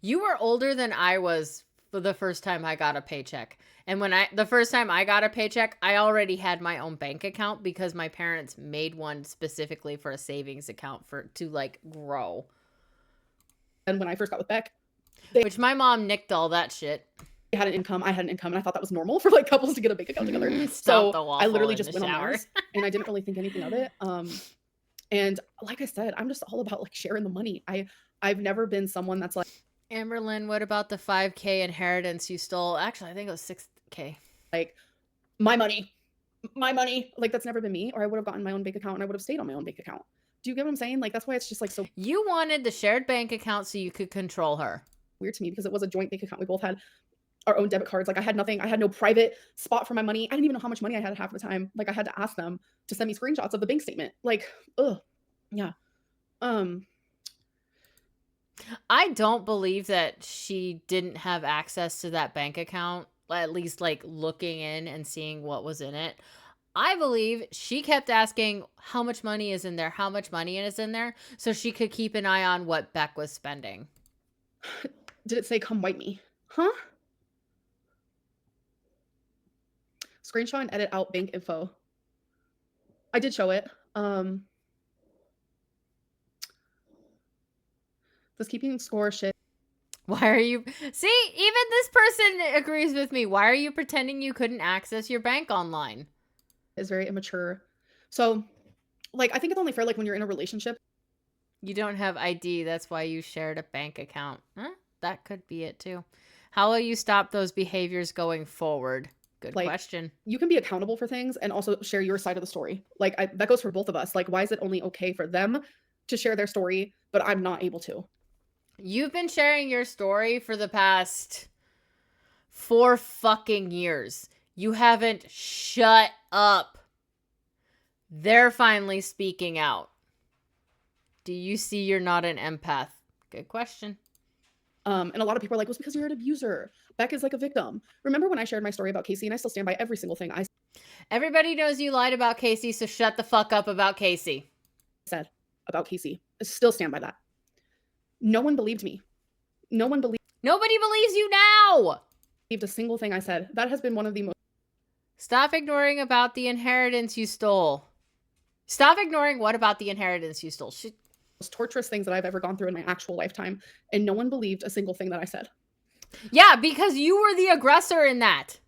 You were older than I was for the first time I got a paycheck. And the first time I got a paycheck, I already had my own bank account because my parents made one specifically for a savings account to like grow. and when I first got with Beck, Which my mom nicked all that shit. they had an income, I had an income, and I thought that was normal for like couples to get a bank account together. Stomp the So I waffle literally in just the went on shower. ours and I didn't really think anything of it. And like I said, I'm just all about like sharing the money. I've never been someone that's like Amberlynn, what about the 5K inheritance you stole? Actually, I think it was 6K. my money, my money. Like that's never been me, or I would have gotten my own bank account and I would have stayed on my own bank account. Do you get what I'm saying? Like that's why it's just like so You wanted the shared bank account so you could control her. weird to me because it was a joint bank account. We both had our own debit cards. Like I had nothing. I had no private spot for my money. I didn't even know how much money I had half the time. Like I had to ask them to send me screenshots of the bank statement. Like, ugh, yeah. I don't believe that she didn't have access to that bank account, at least like looking in and seeing what was in it. I believe she kept asking how much money is in there, how much money is in there, so she could keep an eye on what Beck was spending. Did it say come wipe me? Huh? Screenshot and edit out bank info. I did show it. This keeping score shit Why are you... See, even this person agrees with me. Why are you pretending you couldn't access your bank online? is very immature. So, like, I think it's only fair, like, when you're in a relationship. You don't have ID, that's why you shared a bank account. Huh? That could be it too. How will you stop those behaviors going forward? Good Like, question. You can be accountable for things and also share your side of the story. Like, that goes for both of us. Like, why is it only okay for them to share their story, but I'm not able to? You've been sharing your story for the past 4 fucking years. You haven't shut up. They're finally speaking out. Do you see you're not an empath? Good question. And a lot of people are like, well, it's because you're an abuser. Beck is like a victim. Remember when I shared my story about Casey, and I still stand by every single thing I Everybody knows you lied about Casey, so shut the fuck up about Casey. said about Casey. I still stand by that. No one believed me. No one believed Nobody believes you now! a single thing I said. That has been one of the most Stop ignoring about the inheritance you stole. Stop ignoring what about the inheritance you stole? torturous things that I've ever gone through in my actual lifetime, and no one believed a single thing that I said. Yeah, because you were the aggressor in that.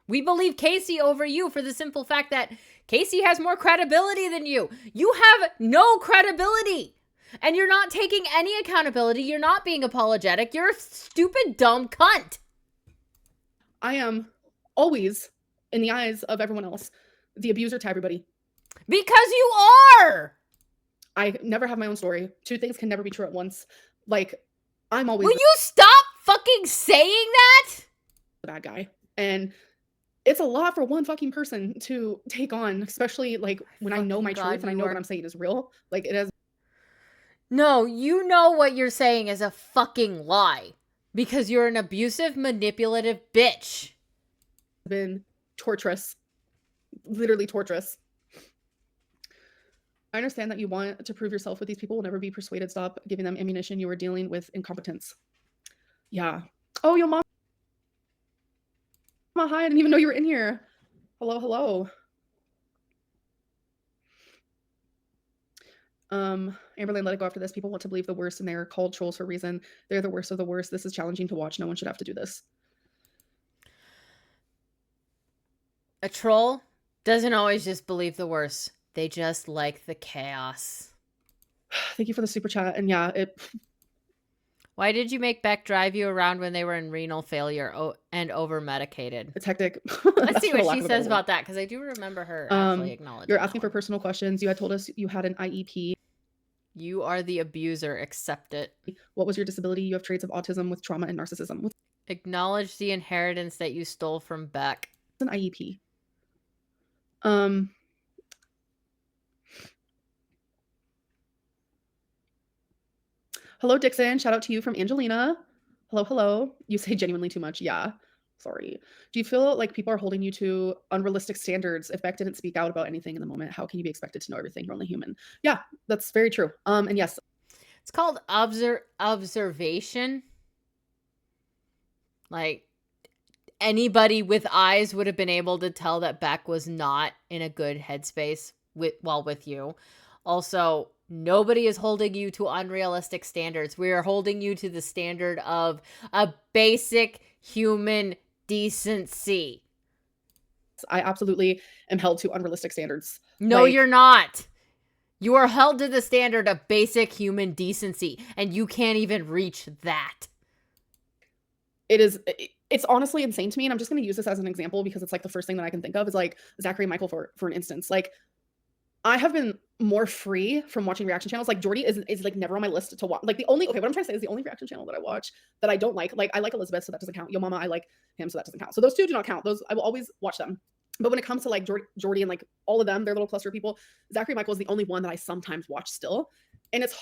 We believe Casey over you for the simple fact that Casey has more credibility than you. You have no credibility. And you're not taking any accountability. You're not being apologetic. You're a stupid, dumb cunt. I am always, in the eyes of everyone else, the abuser to everybody. Because you are. I never have my own story. Two things can never be true at once. Like, I'm always Will you stop fucking saying that? the bad guy. And it's a lot for one fucking person to take on, especially like when I know Fucking my God, truth and I you know are- what I'm saying is real. Like, it has No, you know what you're saying is a fucking lie. Because you're an abusive, manipulative bitch. been torturous. Literally torturous. I understand that you want to prove yourself with these people. Will never be persuaded. Stop giving them ammunition. You are dealing with incompetence. Yeah. Oh, your mom. Mama, hi. I didn't even know you were in here. Hello, hello. Amberlynn, let it go after this. People want to believe the worst and they are called trolls for a reason. They're the worst of the worst. This is challenging to watch. No one should have to do this. A troll doesn't always just believe the worst. They just like the chaos. Thank you for the super chat. And yeah, Why did you make Beck drive you around when they were in renal failure and over-medicated? it's hectic. Let's see For what lack she of a says better word. about that, because I do remember her actually acknowledging You're that asking for one. personal questions. You had told us you had an IEP. You are the abuser. Accept it. What was your disability? You have traits of autism with trauma and narcissism. What's Acknowledge the inheritance that you stole from Beck. an IEP? Um, Hello, Dixon. Shout out to you from Angelina. Hello, hello. You say genuinely too much. Yeah. Sorry. Do you feel like people are holding you to unrealistic standards? If Beck didn't speak out about anything in the moment, how can you be expected to know everything? You're only human. Yeah, that's very true. And yes, It's called observation. Like, anybody with eyes would have been able to tell that Beck was not in a good headspace while with you. Also, nobody is holding you to unrealistic standards. We are holding you to the standard of a basic human decency. I absolutely am held to unrealistic standards. No, Like, you're not. You are held to the standard of basic human decency, and you can't even reach that. it's honestly insane to me, and I'm just going to use this as an example because it's like the first thing that I can think of is like Zachary and Michael for an instance. Like, I have been more free from watching reaction channels. Like, Jordy is like never on my list to watch. Like, the only what I'm trying to say is the only reaction channel that I watch that I don't like I like Elizabeth, so that doesn't count. Yo Mama, I like him, so that doesn't count. So those two do not count. Those I will always watch them. But when it comes to like Jordy and like all of them, their little cluster of people, Zachary and Michael is the only one that I sometimes watch still, and it's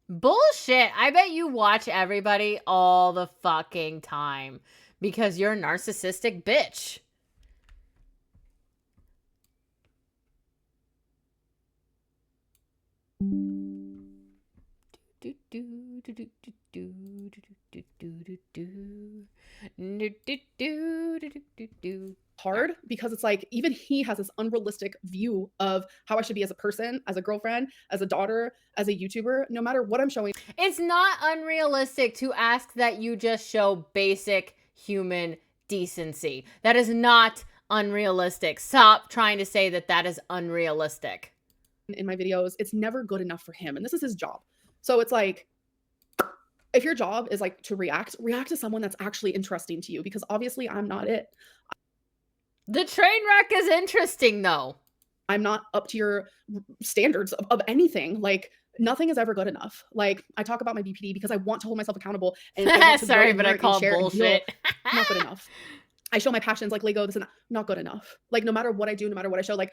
Bullshit. I bet you watch everybody all the fucking time because you're a narcissistic bitch. hard because it's like even he has this unrealistic view of how I should be as a person, as a girlfriend, as a daughter, as a YouTuber, no matter what I'm showing. It's not unrealistic to ask that you just show basic human decency. That is not unrealistic. Stop trying to say that that is unrealistic. In my videos, it's never good enough for him, and this is his job. So it's like, if your job is like to react to someone that's actually interesting to you, because obviously I'm not it. The train wreck is interesting though. I'm not up to your standards of anything. Like, nothing is ever good enough. Like, I talk about my BPD because I want to hold myself accountable. And I want to Sorry, grow but and I learn call and share and heal. bullshit. Not good enough. I show my passions like Lego, this and that. Not good enough. Like, no matter what I do, no matter what I show, like,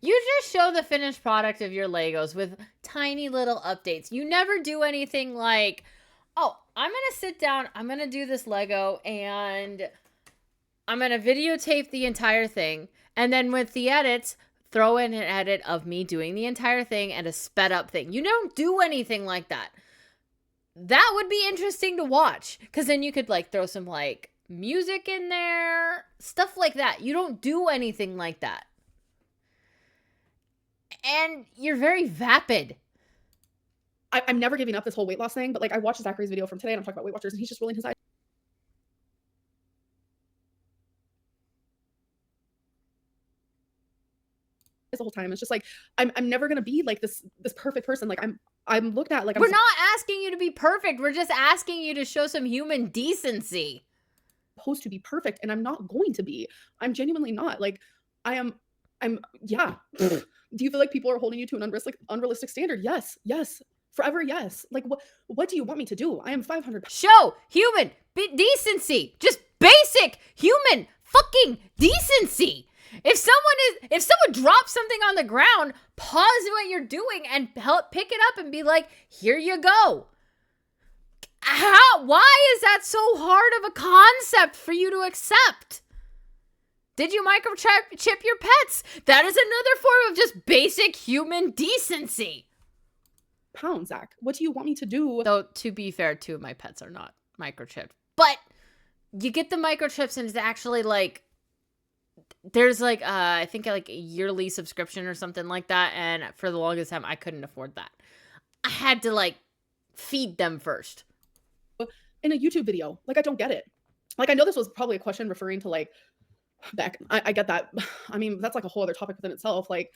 You just show the finished product of your Legos with tiny little updates. You never do anything like, oh, I'm going to sit down, I'm going to do this Lego, and I'm going to videotape the entire thing. And then with the edits, throw in an edit of me doing the entire thing and a sped up thing. You don't do anything like that. That would be interesting to watch. Because then you could like throw some like music in there. Stuff like that. You don't do anything like that. And you're very vapid. I'm never giving up this whole weight loss thing, but like I watched Zachary's video from today and I'm talking about Weight Watchers and he's just rolling his eyes the whole time. It's just like I'm never gonna be like this perfect person. Like I'm looked at like We're not asking you to be perfect. We're just asking you to show some human decency. supposed to be perfect and I'm not going to be. I'm genuinely not. Like I'm yeah. Do you feel like people are holding you to an unrealistic standard? Yes. Forever, yes. Like what do you want me to do? I am 500 Show human decency. Just basic human fucking decency. If someone drops something on the ground, pause what you're doing and help pick it up and be like, here you go. Why is that so hard of a concept for you to accept? Did you microchip your pets? That is another form of just basic human decency. pounds, Zach. What do you want me to do? Though, to be fair, 2 of my pets are not microchipped. But you get the microchips and it's actually like, there's like, I think like a yearly subscription or something like that. And for the longest time, I couldn't afford that. I had to like feed them first. In a YouTube video. Like, I don't get it. Like, I know this was probably a question referring to like Beck. I get that. I mean, that's like a whole other topic within itself. Like,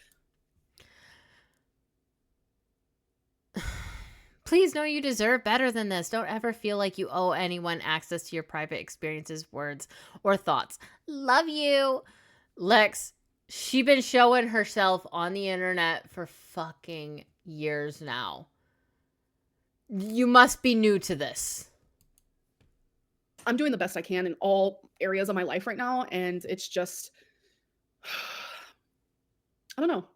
Please know you deserve better than this. Don't ever feel like you owe anyone access to your private experiences, words, or thoughts. Love you. Lex, she been showing herself on the internet for fucking years now. You must be new to this. I'm doing the best I can in all areas of my life right now. And it's just, I don't know.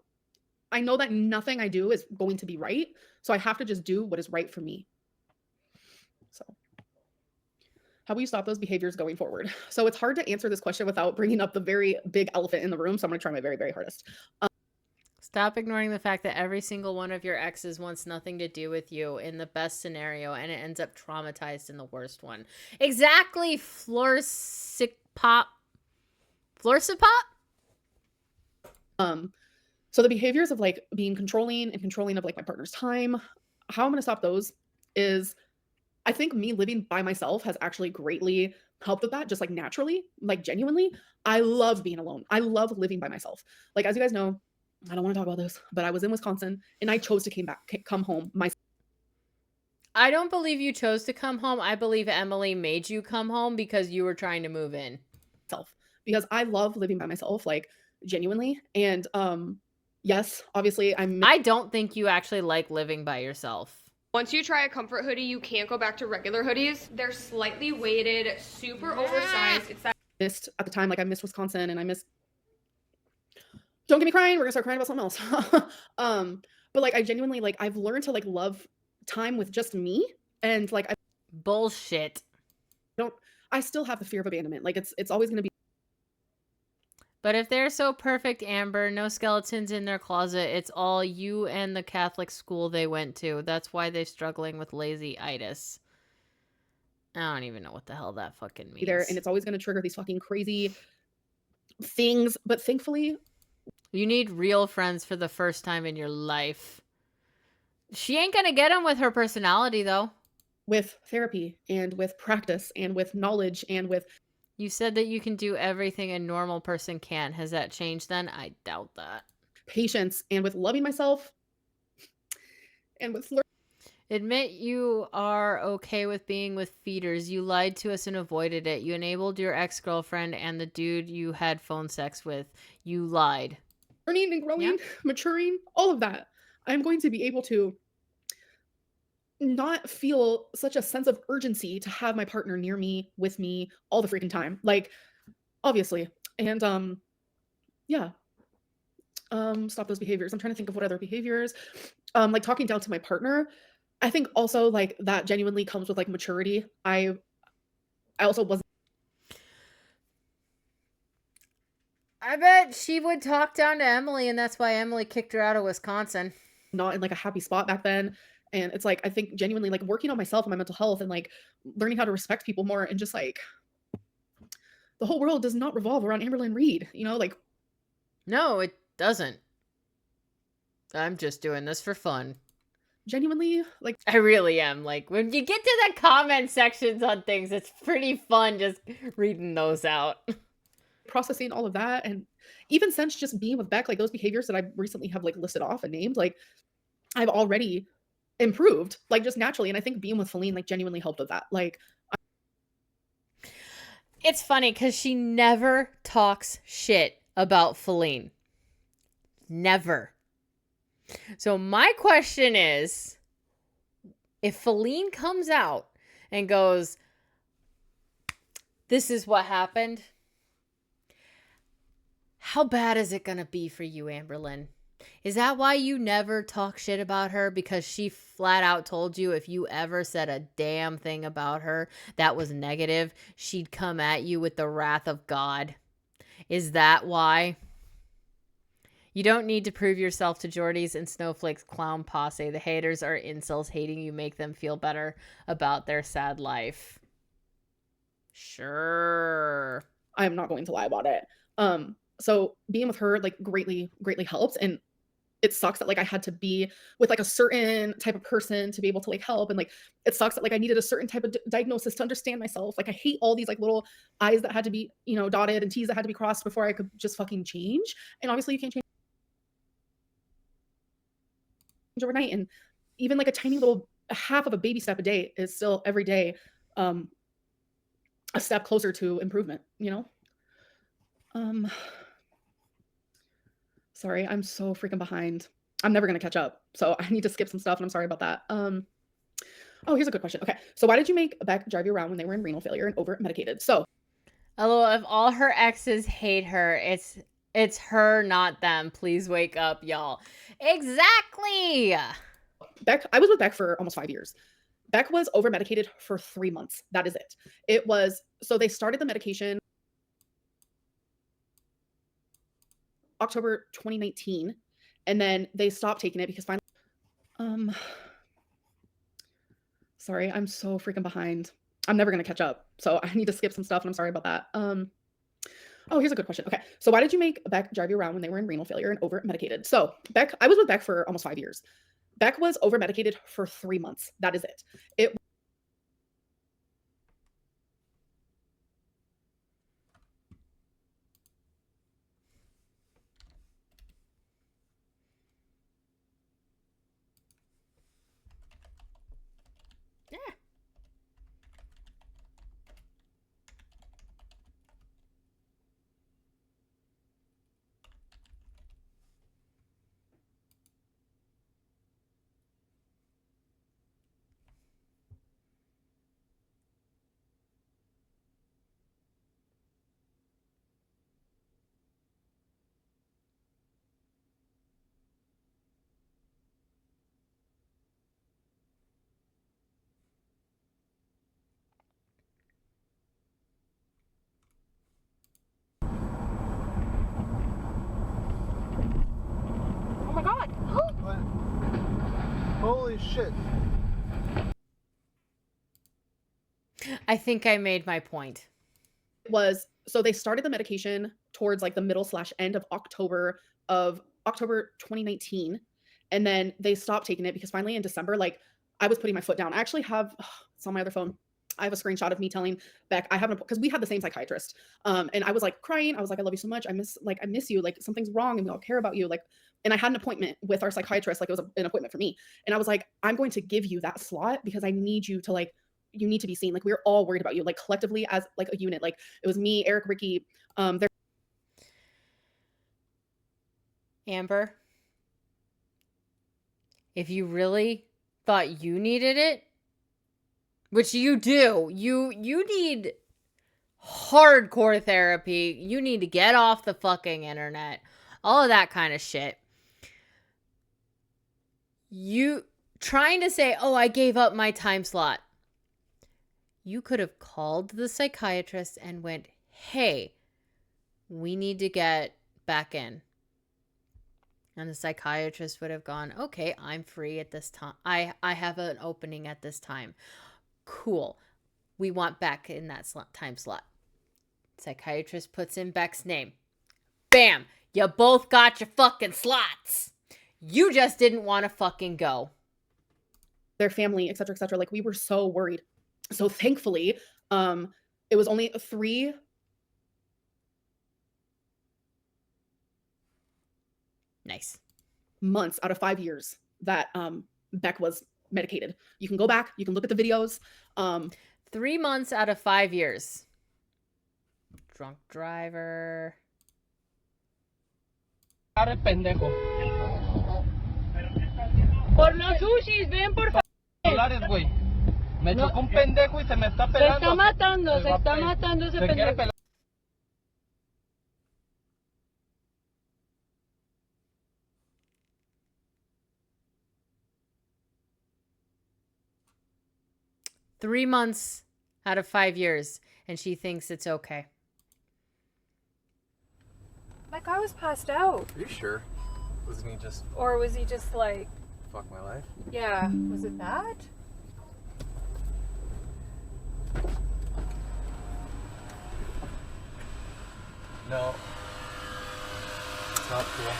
I know that nothing I do is going to be right, so I have to just do what is right for me. So, how will you stop those behaviors going forward? So, it's hard to answer this question without bringing up the very big elephant in the room, so I'm gonna try my very, very hardest. Stop ignoring the fact that every single one of your exes wants nothing to do with you in the best scenario, and it ends up traumatized in the worst one. Exactly, Florsipop. Florsipop? So the behaviors of like being controlling and controlling of like my partner's time, how I'm gonna stop those is I think me living by myself has actually greatly helped with that, just like naturally, like genuinely. I love being alone. I love living by myself. Like as you guys know, I don't want to talk about this, but I was in Wisconsin and I chose to come home myself I don't believe you chose to come home. I believe Emily made you come home because you were trying to move in. because I love living by myself, like genuinely. And yes, obviously I don't think you actually like living by yourself. Once you try a comfort hoodie, you can't go back to regular hoodies. They're slightly weighted, super oversized. It's that missed at the time, like I missed Wisconsin and I missed don't get me crying, we're gonna start crying about something else. But like I genuinely like I've learned to like love time with just me and like Bullshit. I still have the fear of abandonment. Like it's always gonna be But if they're so perfect, Amber, no skeletons in their closet, it's all you and the Catholic school they went to. That's why they're struggling with lazy-itis. I don't even know what the hell that fucking means. there and it's always gonna trigger these fucking crazy things. But thankfully, you need real friends for the first time in your life. She ain't gonna get them with her personality, though. with therapy and with practice and with knowledge and with You said that you can do everything a normal person can. Has that changed then? I doubt that. patience and with loving myself and with Admit you are okay with being with feeders. You lied to us and avoided it. You enabled your ex-girlfriend and the dude you had phone sex with. You lied. learning and growing, maturing, all of that. I'm going to be able to not feel such a sense of urgency to have my partner near me, with me, all the freaking time. Like, obviously. And yeah. Stop those behaviors. I'm trying to think of what other behaviors. Like talking down to my partner. I think also like that genuinely comes with like maturity. I also wasn't I bet she would talk down to Emily, and that's why Emily kicked her out of Wisconsin. not in like a happy spot back then. And it's like I think genuinely like working on myself and my mental health and like learning how to respect people more and just like the whole world does not revolve around Amberlynn Reid, you know, like No, it doesn't. I'm just doing this for fun. genuinely like I really am. Like, when you get to the comment sections on things, it's pretty fun just reading those out. processing all of that. And even since just being with Beck, like those behaviors that I recently have like listed off and named, like I've already improved, like just naturally. And I think being with Feline like genuinely helped with that. Like It's funny because she never talks shit about Feline. Never. So my question is, if Feline comes out and goes, this is what happened, how bad is it going to be for you, Amberlynn? Is that why you never talk shit about her? Because she flat out told you if you ever said a damn thing about her that was negative, she'd come at you with the wrath of God. Is that why? You don't need to prove yourself to Jordy's and Snowflake's clown posse. The haters are incels. Hating you make them feel better about their sad life. Sure. I am not going to lie about it. So being with her like greatly helped. And it sucks that like I had to be with like a certain type of person to be able to like help. And like it sucks that like I needed a certain type of diagnosis to understand myself. Like I hate all these like little I's that had to be, you know, dotted and T's that had to be crossed before I could just fucking change. And obviously you can't change overnight. And even like a tiny little half of a baby step a day is still every day a step closer to improvement, you know? Sorry, I'm so freaking behind. I'm never gonna catch up, so I need to skip some stuff, and I'm sorry about that. Oh, here's a good question. Okay, so why did you make Beck drive you around when they were in renal failure and over medicated? So, Although if all her exes hate her, it's It's her, not them. Please wake up, y'all. Exactly. Beck, I was with Beck for almost 5 years. Beck was over medicated for 3 months. That is it. It was, so they started the medication October 2019, and then they stopped taking it because finally, sorry, I'm so freaking behind. I'm never gonna catch up, so I need to skip some stuff, and I'm sorry about that. Oh, here's a good question. Okay, so why did you make Beck drive you around when they were in renal failure and over medicated? So Beck, I was with Beck for almost 5 years. Beck was over medicated for 3 months. That is it. It Yeah. Oh my god. What? Holy shit. I think I made my point. Was, so they started the medication towards like the middle slash end of October 2019, and then they stopped taking it because finally in December, like, I was putting my foot down. I actually have it's on my other phone. I have a screenshot of me telling Beck I haven't, because we had the same psychiatrist. And I was like crying. I was like, I love you so much. I miss you. Like, something's wrong and we all care about you. Like, and I had an appointment with our psychiatrist. Like, it was an appointment for me. And I was like, I'm going to give you that slot because I need you to, like, you need to be seen. Like, we're all worried about you, like, collectively as like a unit. Like, it was me, Eric, Ricky. Amber, if you really thought you needed it, which you do, you need hardcore therapy. You need to get off the fucking internet. All of that kind of shit. You trying to say, "Oh, I gave up my time slot." You could have called the psychiatrist and went, "Hey, we need to get back in." And the psychiatrist would have gone, "Okay, I'm free at this time. I have an opening at this time. Cool. We want Beck in that time slot." Psychiatrist puts in Beck's name. Bam! You both got your fucking slots. You just didn't want to fucking go. Their family, et cetera, et cetera. Like, we were so worried. So thankfully, it was only 3 Nice. months out of 5 years that Beck was medicated. You can go back, you can look at the videos. 3 months out of 5 years. Drunk driver. Pendejo. Por los sushis, ven por favor. Dólares, güey. Me chocó un pendejo y se me está pelando. Se está matando ese pendejo. 3 months out of 5 years, and she thinks it's okay. That guy was passed out. Are you sure? Wasn't he just Or was he just like, fuck my life? yeah, was it that? No. It's not cool.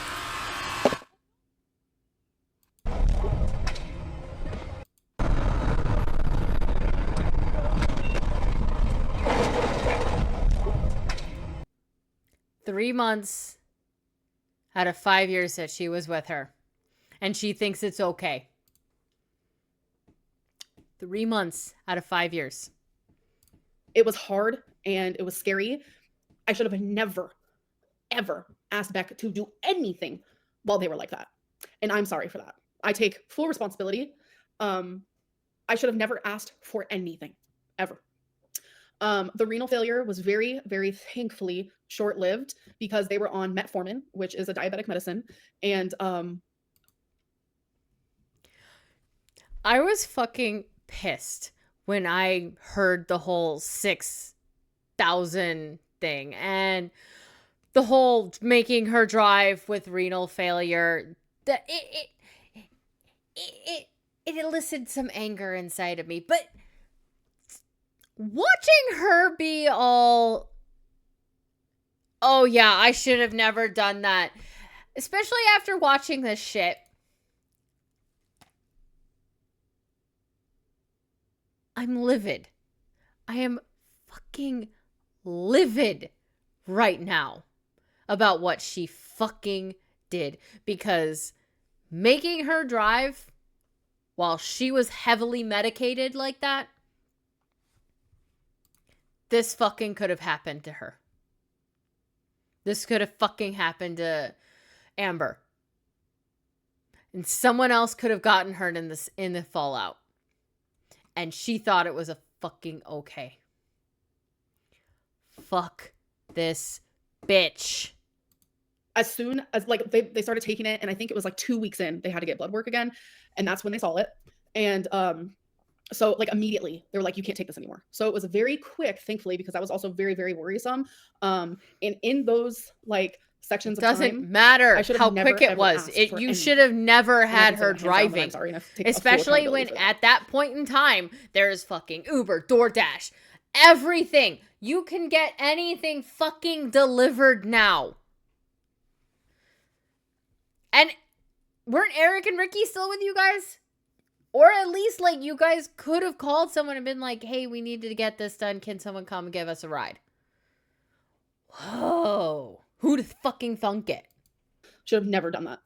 3 months out of 5 years that she was with her, and she thinks it's okay. 3 months out of 5 years. It was hard and it was scary. I should have never, ever asked Beck to do anything while they were like that. And I'm sorry for that. I take full responsibility. I should have never asked for anything, ever. The renal failure was very, very thankfully short-lived because they were on metformin, which is a diabetic medicine, and I was fucking pissed when I heard the whole 6,000 thing and the whole making her drive with renal failure. That it elicited some anger inside of me, but watching her be all, oh yeah, I should have never done that, especially after watching this shit, I'm livid. I am fucking livid right now about what she fucking did, because making her drive while she was heavily medicated like that, this fucking could have happened to her. This could have fucking happened to Amber. And someone else could have gotten hurt in the fallout. And she thought it was a fucking okay. Fuck this bitch. as soon as like they started taking it, and I think it was like 2 weeks in, they had to get blood work again, and that's when they saw it. And so like immediately they were like, you can't take this anymore. So it was very quick, thankfully, because that was also very, very worrisome. And in those like sections of Doesn't time, matter I should have how never, quick it ever was. asked It for you any- should have never and I had can say her that hands down, but I'm driving. sorry, and I have to take full Especially accountability when for that. at that point in time there's fucking Uber, DoorDash, everything. You can get anything fucking delivered now. And weren't Eric and Ricky still with you guys? Or at least, like, you guys could have called someone and been like, hey, we need to get this done. Can someone come and give us a ride? Whoa. Who'd fucking thunk it? Should have never done that.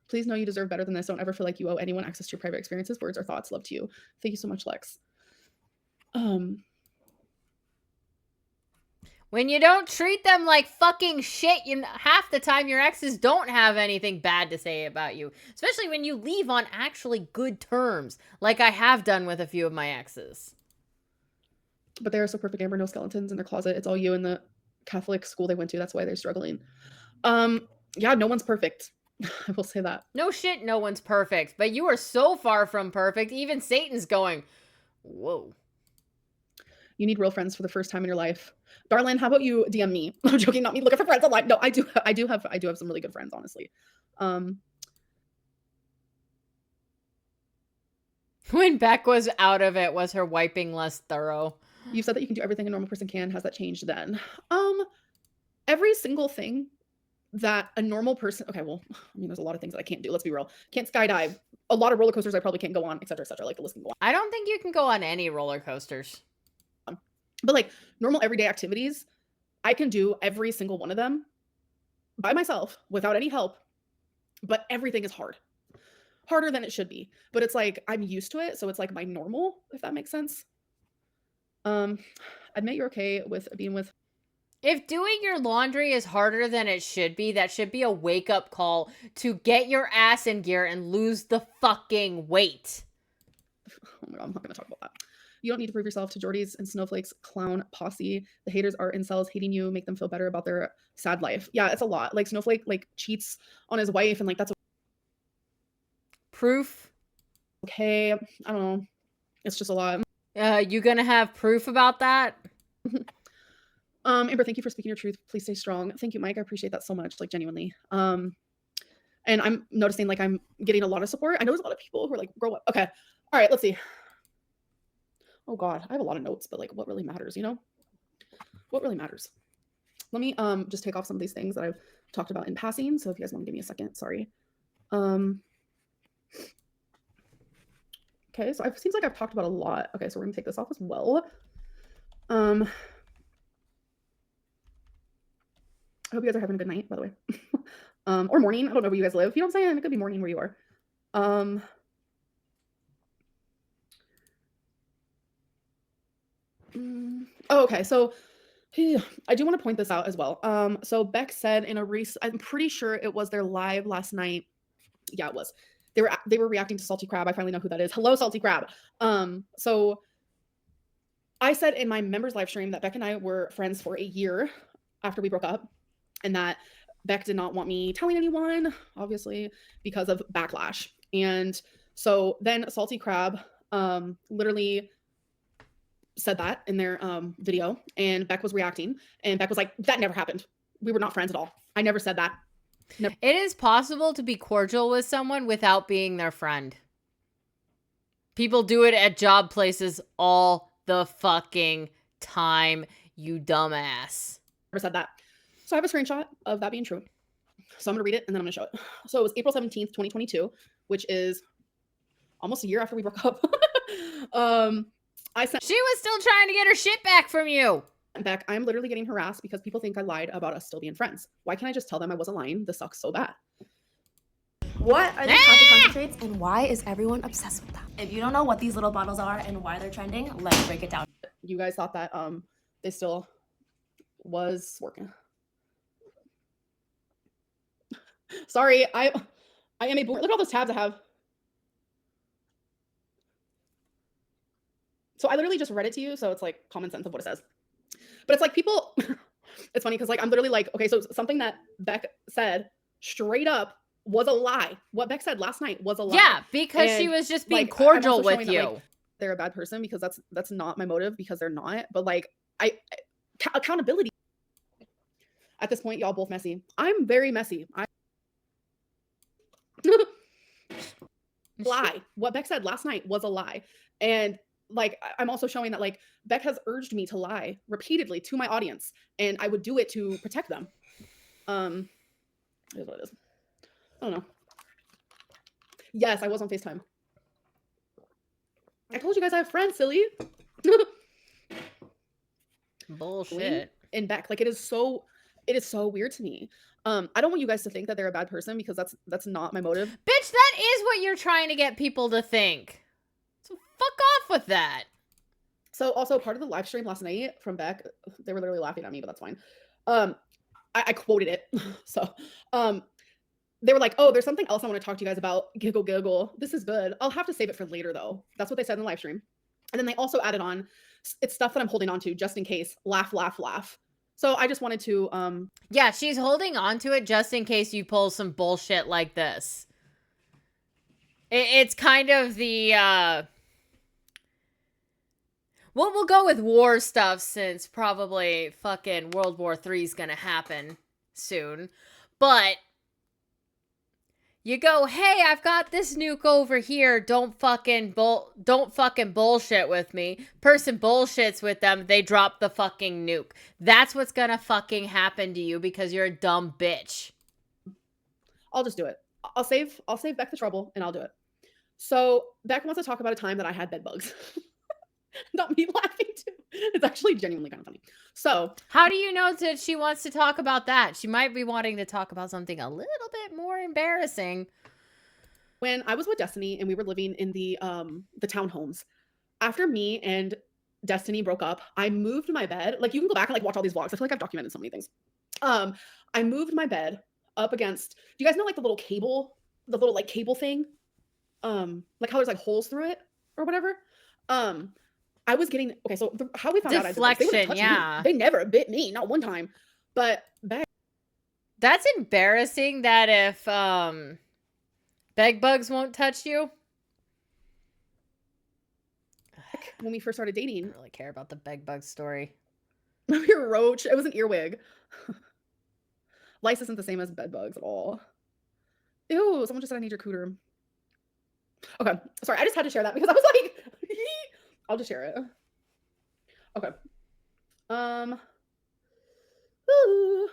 Please know you deserve better than this. Don't ever feel like you owe anyone access to your private experiences, words, or thoughts. Love to you. Thank you so much, Lex. When you don't treat them like fucking shit, half the time your exes don't have anything bad to say about you. Especially when you leave on actually good terms, like I have done with a few of my exes. But they are so perfect, Amber. No skeletons in their closet. It's all you and the Catholic school they went to. That's why they're struggling. Yeah, no one's perfect. I will say that. No shit, no one's perfect. But you are so far from perfect, even Satan's going, whoa. You need real friends for the first time in your life. Darlene, how about you DM me? I'm joking, not me looking for friends online. No, I do have some really good friends, honestly. When Beck was out of it, was her wiping less thorough? You said that you can do everything a normal person can. Has that changed then? Every single thing that a normal person, okay, well, I mean, there's a lot of things that I can't do. Let's be real. Can't skydive. A lot of roller coasters I probably can't go on, etc., etc. Like the list can go on. I don't think you can go on any roller coasters. But like normal everyday activities, I can do every single one of them by myself without any help. But everything is hard. Harder than it should be. But it's like I'm used to it, so it's like my normal, if that makes sense. Admit you're okay with being with. If doing your laundry is harder than it should be, that should be a wake-up call to get your ass in gear and lose the fucking weight. Oh my god, I'm not gonna talk about that. You don't need to prove yourself to Jordy's and Snowflake's clown posse. The haters are incels hating you, make them feel better about their sad life. Yeah, it's a lot. Like Snowflake like cheats on his wife, and like that's Proof? okay. I don't know. It's just a lot. You gonna have proof about that? Amber, thank you for speaking your truth. Please stay strong. Thank you, Mike. I appreciate that so much, like genuinely. And I'm noticing like I'm getting a lot of support. I know there's a lot of people who are like, grow up. Okay. All right, let's see. Oh god, I have a lot of notes, but like what really matters, you know? What really matters? Let me just take off some of these things that I've talked about in passing. So if you guys want to give me a second, sorry. Okay, so it seems like I've talked about a lot. Okay, so we're gonna take this off as well. I hope you guys are having a good night, by the way. Or morning. I don't know where you guys live. You know what I'm saying? It could be morning where you are. Oh, okay, so I do want to point this out as well. So Beck said in a I'm pretty sure it was their live last night. Yeah, it was. They were reacting to Salty Crab. I finally know who that is. Hello, Salty Crab. So I said in my members live stream that Beck and I were friends for a year after we broke up, and that Beck did not want me telling anyone, obviously, because of backlash. And so then Salty Crab literally said that in their video, and Beck was reacting, and Beck was like, that never happened. We were not friends at all. I never said that. Never. It is possible to be cordial with someone without being their friend. People do it at job places all the fucking time, you dumbass. Never said that. So I have a screenshot of that being true. So I'm going to read it and then I'm going to show it. So it was April 17th, 2022, which is almost a year after we broke up. I sent She was still trying to get her shit back from you. Beck, I'm literally getting harassed because people think I lied about us still being friends. Why can't I just tell them I wasn't lying? This sucks so bad. What are these coffee concentrates and why is everyone obsessed with them? If you don't know what these little bottles are and why they're trending, let's break it down. You guys thought that they still was working. Sorry, I am a boomer. Look at all those tabs I have. So I literally just read it to you, so it's like common sense of what it says. But it's like people, it's funny because like I'm literally like, okay, so something that Beck said straight up was a lie. What Beck said last night was a lie. Yeah, because she was just being cordial with you. That, like, they're a bad person because that's not my motive, because they're not. But like accountability. At this point, y'all both messy. I'm very messy. Lie. What Beck said last night was a lie. And like I'm also showing that like Beck has urged me to lie repeatedly to my audience, and I would do it to protect them. It is what it is. I don't know. Yes, I was on FaceTime. I told you guys I have friends, silly. Bullshit. And Beck, like it is so weird to me. I don't want you guys to think that they're a bad person, because that's not my motive. Bitch, that is what you're trying to get people to think. So fuck off with that. So also part of the live stream last night from Beck, they were literally laughing at me, but that's fine. I quoted it. So they were like, oh, there's something else I want to talk to you guys about. Giggle, giggle. This is good. I'll have to save it for later, though. That's what they said in the live stream. And then they also added on, it's stuff that I'm holding on to just in case. Laugh, laugh, laugh. So I just wanted to... Yeah, she's holding on to it just in case you pull some bullshit like this. It's kind of the... Well, we'll go with war stuff since probably fucking World War III is gonna happen soon. But... you go, hey, I've got this nuke over here. Don't fucking bullshit with me. Person bullshits with them. They drop the fucking nuke. That's what's gonna fucking happen to you because you're a dumb bitch. I'll just do it. I'll save Beck the trouble and I'll do it. So Beck wants to talk about a time that I had bed bugs. Not me laughing too. It's actually genuinely kind of funny. So how do you know that she wants to talk about that? She might be wanting to talk about something a little bit more embarrassing. When I was with Destiny and we were living in the townhomes, after me and Destiny broke up, I moved my bed. Like you can go back and like watch all these vlogs. I feel like I've documented so many things. I moved my bed up against, do you guys know like the little like cable thing? Like how there's like holes through it or whatever? I was getting, okay, so how we found deflection, out, they wouldn't yeah. me. They never bit me, not one time. But Beck. That's embarrassing that if bed bugs won't touch you. When we first started dating. I don't really care about the bed bug story. Your roach, it was an earwig. Lice isn't the same as bed bugs at all. Ew, someone just said I need your cooter. Okay, sorry, I just had to share that because I was like, I'll just share it. Okay. Ooh.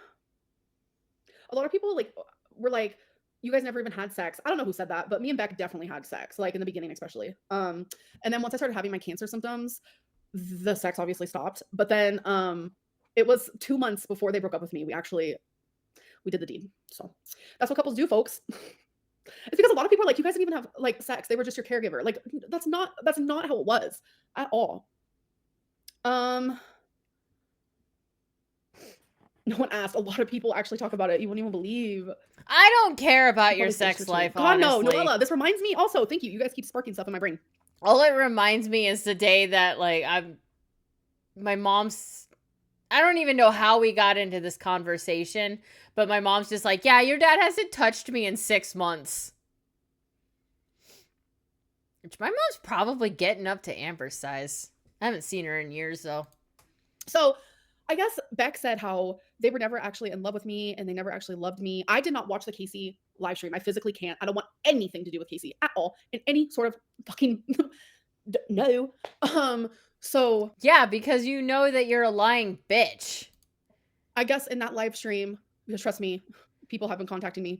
A lot of people like were like, you guys never even had sex. I don't know who said that, but me and Beck definitely had sex, like in the beginning especially. And then once I started having my cancer symptoms, the sex obviously stopped. But then it was 2 months before they broke up with me. We did the deed. So that's what couples do, folks. It's because a lot of people are like, you guys didn't even have like sex. They were just your caregiver. Like that's not how it was at all. No one asked. A lot of people actually talk about it. You wouldn't even believe. I don't care about your sex life, God, honestly. no, Noella. This reminds me also. Thank you. You guys keep sparking stuff in my brain. All it reminds me is the day that like my mom's, I don't even know how we got into this conversation, but my mom's just like, yeah, your dad hasn't touched me in 6 months. Which my mom's probably getting up to Amber's size. I haven't seen her in years, though. So I guess Beck said how they were never actually in love with me and they never actually loved me. I did not watch the Casey live stream. I physically can't. I don't want anything to do with Casey at all in any sort of fucking no. So yeah, because you know that you're a lying bitch. I guess in that live stream, because trust me, people have been contacting me.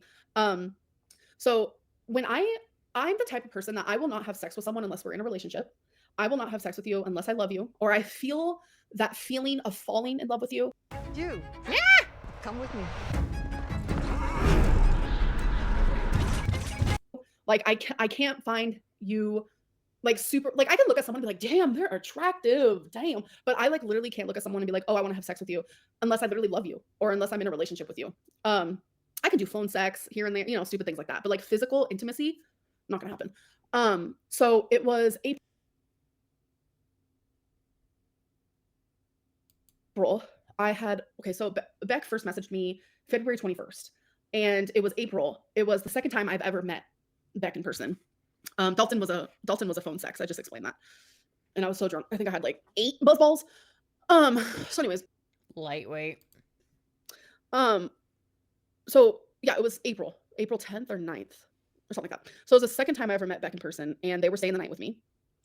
So when I'm the type of person that I will not have sex with someone unless we're in a relationship. I will not have sex with you unless I love you or I feel that feeling of falling in love with you. You. Come with me. Like I can't find you like super, like I can look at someone and be like, damn, they're attractive, damn. But I like literally can't look at someone and be like, oh, I want to have sex with you unless I literally love you or unless I'm in a relationship with you. I can do phone sex here and there, you know, stupid things like that. But like physical intimacy, not gonna happen. So it was April. So Beck first messaged me February 21st, and it was April. It was the second time I've ever met Beck in person. Dalton was a phone sex. I just explained that, and I was so drunk. I think I had like 8 buzz balls. So anyways, lightweight. So yeah, it was April 10th or 9th or something like that. So it was the second time I ever met Beck in person, and they were staying the night with me,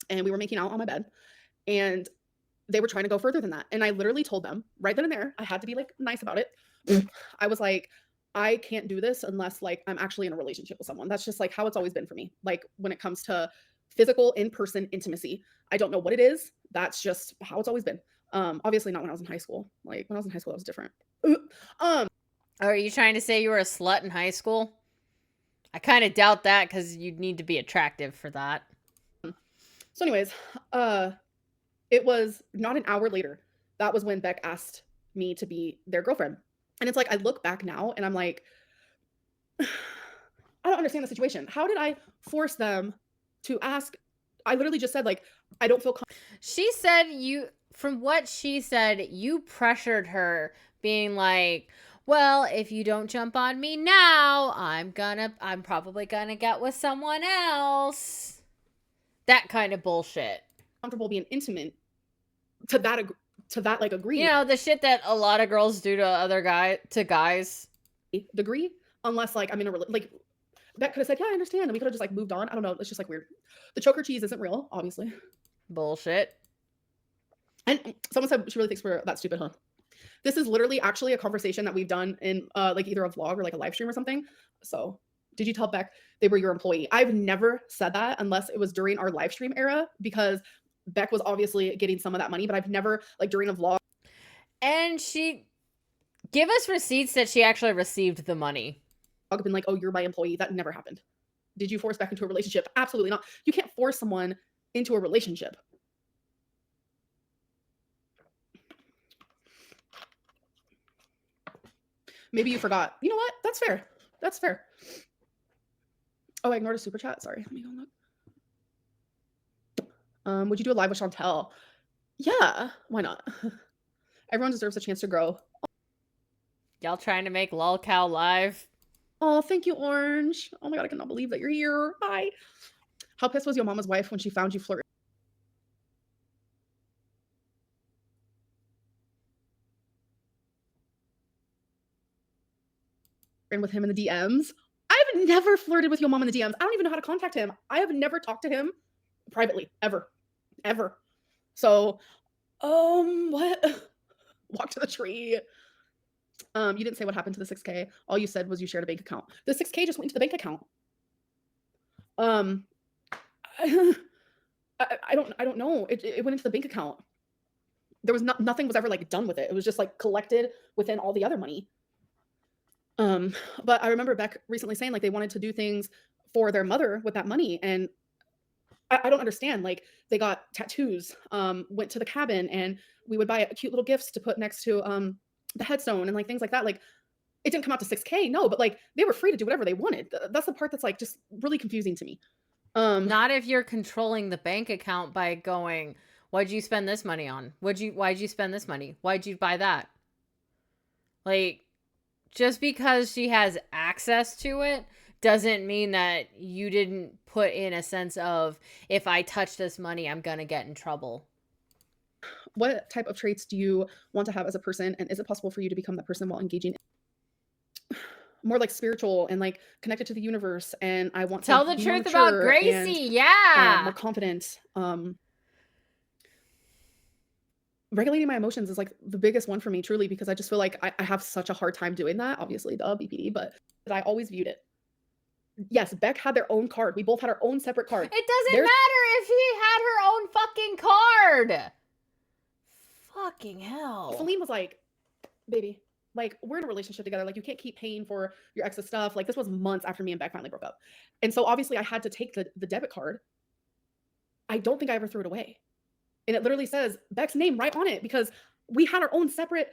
and we were making out on my bed, and they were trying to go further than that. And I literally told them right then and there, I had to be like nice about it. I was like, I can't do this unless like I'm actually in a relationship with someone. That's just like how it's always been for me. Like when it comes to physical in-person intimacy, I don't know what it is. That's just how it's always been. Obviously not when I was in high school. Like when I was in high school, that was different. Are you trying to say you were a slut in high school? I kind of doubt that because you'd need to be attractive for that. So anyways, it was not an hour later. That was when Beck asked me to be their girlfriend. And it's like, I look back now and I'm like, I don't understand the situation. How did I force them to ask? I literally just said like, I don't feel She said from what she said, you pressured her being like, well, if you don't jump on me now, I'm probably gonna get with someone else. That kind of bullshit. Comfortable being intimate to that like agree. You know, the shit that a lot of girls do to guys. Degree, unless like I'm in a like Beck could have said, yeah, I understand, and we could have just like moved on. I don't know. It's just like weird. The choker cheese isn't real, obviously. Bullshit. And someone said she really thinks we're that stupid, huh? This is literally actually a conversation that we've done in like either a vlog or like a live stream or something. So did you tell Beck they were your employee? I've never said that unless it was during our live stream era because Beck was obviously getting some of that money, but I've never like during a vlog. And she give us receipts that she actually received the money. I've been like, oh, you're my employee. That never happened. Did you force Beck into a relationship? Absolutely not. You can't force someone into a relationship. Maybe you forgot. You know what? That's fair. That's fair. Oh, I ignored a super chat. Sorry. Let me go look. Would you do a live with Chantel? Yeah, why not? Everyone deserves a chance to grow. Y'all trying to make lolcow live? Oh, thank you, Orange. Oh my god, I cannot believe that you're here. Bye. How pissed was your mama's wife when she found you flirting with him in the DMs? I've never flirted with your mom in the DMs. I don't even know how to contact him. I have never talked to him privately, ever. So, what? Walk to the tree. You didn't say what happened to the 6K. All you said was you shared a bank account. The 6K just went to the bank account. I don't know. It went into the bank account. There was nothing was ever like done with it. It was just like collected within all the other money. But I remember Beck recently saying like they wanted to do things for their mother with that money, and I don't understand. Like they got tattoos, went to the cabin, and we would buy cute little gifts to put next to the headstone and like things like that. Like it didn't come out to 6K, no, but like they were free to do whatever they wanted. That's the part that's like just really confusing to me. Not if you're controlling the bank account by going, Why'd you spend this money on? Why'd you spend this money? Why'd you buy that? Like, just because she has access to it doesn't mean that you didn't put in a sense of, if I touch this money, I'm gonna get in trouble. What type of traits do you want to have as a person, and is it possible for you to become that person while engaging more like spiritual and like connected to the universe? And I want Tell to the be truth more about mature Gracie. and, Yeah. more confident. Regulating my emotions is like the biggest one for me, truly, because I just feel like I have such a hard time doing that. Obviously, the BPD, but I always viewed it. Yes, Beck had their own card. We both had our own separate card. It doesn't There's- matter if he had her own fucking card. Fucking hell. Feline was like, baby, like, we're in a relationship together. Like, you can't keep paying for your ex's stuff. Like, this was months after me and Beck finally broke up. And so obviously I had to take the debit card. I don't think I ever threw it away. And it literally says Beck's name right on it because we had our own separate.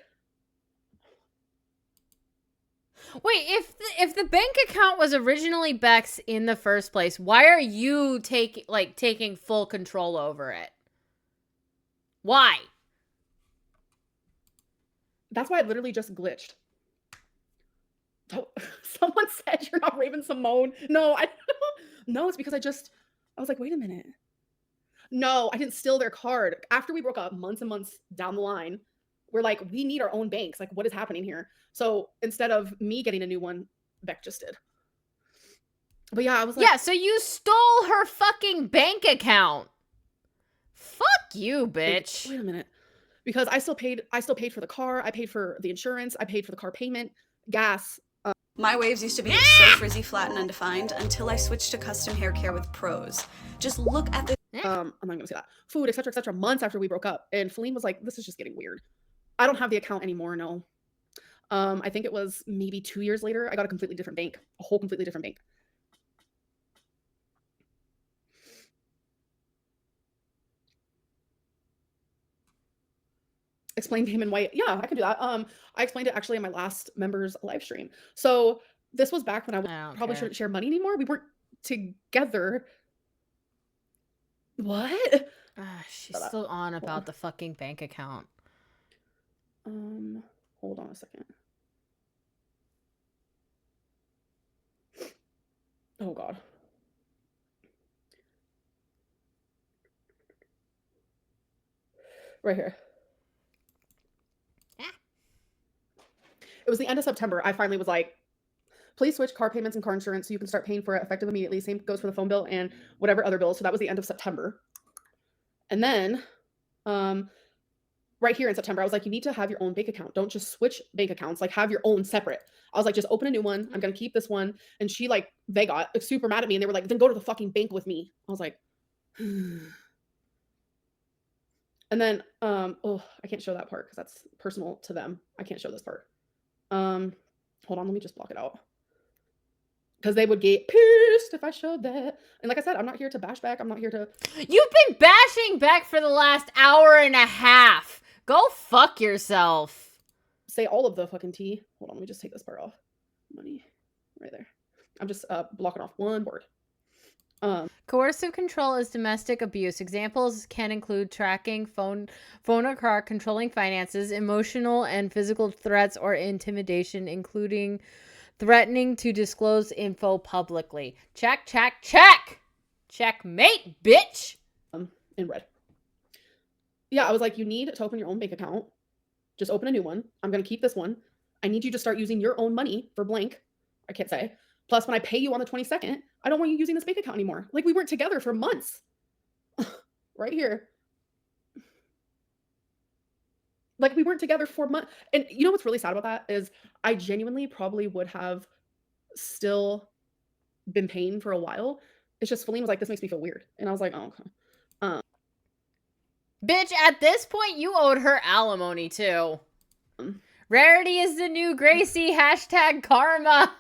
Wait, if the bank account was originally Beck's in the first place, why are you taking full control over it? Why? That's why it literally just glitched. Oh, someone said you're not Raven Simone. No, no, it's because I was like, wait a minute. No, I didn't steal their card. After we broke up, months and months down the line, we're like, we need our own banks. Like, what is happening here? So instead of me getting a new one, Beck just did. But yeah, I was like, yeah, so you stole her fucking bank account. Fuck you, bitch. Wait a minute. Because I still paid for the car, I paid for the insurance, I paid for the car payment, gas. My waves used to be so frizzy, flat, and undefined until I switched to custom hair care with Pros. Just look at the I'm not gonna say that. Food, etc., months after we broke up. And Feline was like, this is just getting weird. I don't have the account anymore, no. I think it was maybe 2 years later, I got a completely different bank, a whole completely different bank. Explain him in white. Yeah, I can do that. I explained it actually in my last members live stream. So this was back when I probably shouldn't share money anymore. We weren't together. What? She's still on about the fucking bank account. Hold on a second. Oh God. Right here. It was the end of September. I finally was like, please switch car payments and car insurance so you can start paying for it effective immediately. Same goes for the phone bill and whatever other bills. So that was the end of September. And then right here in September, I was like, you need to have your own bank account. Don't just switch bank accounts. Like, have your own separate. I was like, just open a new one. I'm going to keep this one. And she they got super mad at me and they were like, then go to the fucking bank with me. I was like, and then, oh, I can't show that part because that's personal to them. I can't show this part. Hold on, let me just block it out. Because they would get pissed if I showed that. And like I said, I'm not here to bash back. I'm not here to... You've been bashing back for the last hour and a half. Go fuck yourself. Say all of the fucking tea. Hold on, let me just take this part off. Money. Right there. I'm just blocking off one word. Coercive control is domestic abuse. Examples can include tracking, phone or car, controlling finances, emotional and physical threats, or intimidation, including threatening to disclose info publicly. Check, check, check! Checkmate, bitch! In red. Yeah, I was like, you need to open your own bank account. Just open a new one. I'm going to keep this one. I need you to start using your own money for blank. I can't say. Plus, when I pay you on the 22nd, I don't want you using this bank account anymore. Like, we weren't together for months. Right here. Like, we weren't together for months. And you know what's really sad about that is I genuinely probably would have still been paying for a while. It's just Feline was like, this makes me feel weird. And I was like, oh, okay. Bitch, at this point, you owed her alimony, too. Rarity is the new Gracie. Hashtag karma.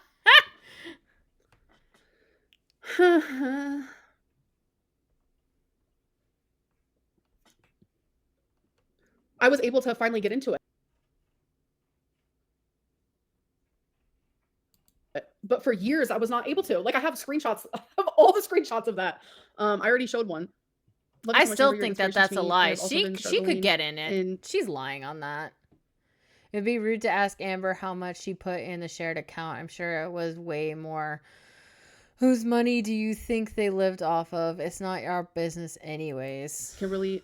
I was able to finally get into it. But for years, I was not able to. Like, I have screenshots of all the screenshots of that. I already showed one. Love you I so much, still Amber. You're think an that that's a inspiration to me. lie. I've also She been could struggling get in it. in She's lying on that. It'd be rude to ask Amber how much she put in the shared account. I'm sure it was way more. Whose money do you think they lived off of? It's not our business anyways. can really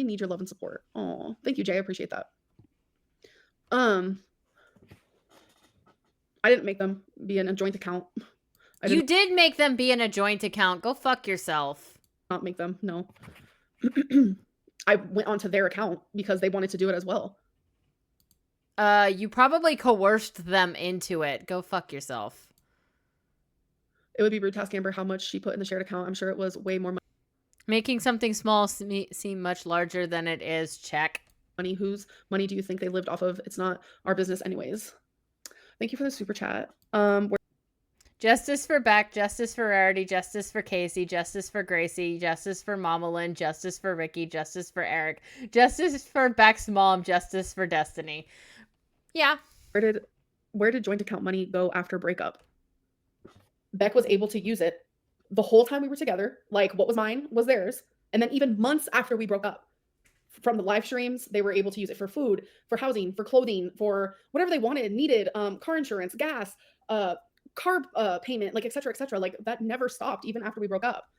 need your love and support. Oh, thank you, Jay. I appreciate that. I didn't make them be in a joint account. You did make them be in a joint account. Go fuck yourself. Not make them, no. I went onto their account because they wanted to do it as well. You probably coerced them into it. Go fuck yourself. It would be rude to ask Amber how much she put in the shared account. I'm sure it was way more Making something small seem much larger than it is. Check. money. Whose money do you think they lived off of? It's not our business anyways. Thank you for the super chat. Justice for Beck, justice for Rarity, justice for Casey, justice for Gracie, justice for Mamalyn, justice for Ricky, justice for Eric, justice for Beck's mom, justice for Destiny. Yeah. Where did joint account money go after breakup? Beck was able to use it the whole time we were together. Like, what was mine was theirs. And then even months after we broke up, from the live streams, they were able to use it for food, for housing, for clothing, for whatever they wanted, needed, car insurance, gas, car payment, like, et cetera, et cetera. Like, that never stopped even after we broke up.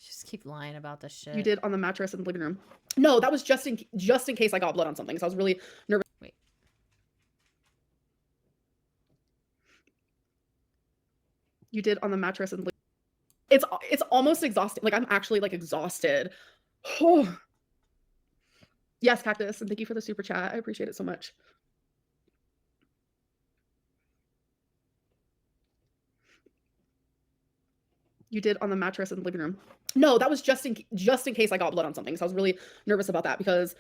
Just keep lying about this shit. You did on the mattress in the living room. No, that was just in case I got blood on something. So I was really nervous. Wait. You did on the mattress in the living room. It's almost exhausting. Like, I'm actually like exhausted. Yes, Cactus, and thank you for the super chat. I appreciate it so much. You did on the mattress in the living room. No, that was just in case I got blood on something. So I was really nervous about that because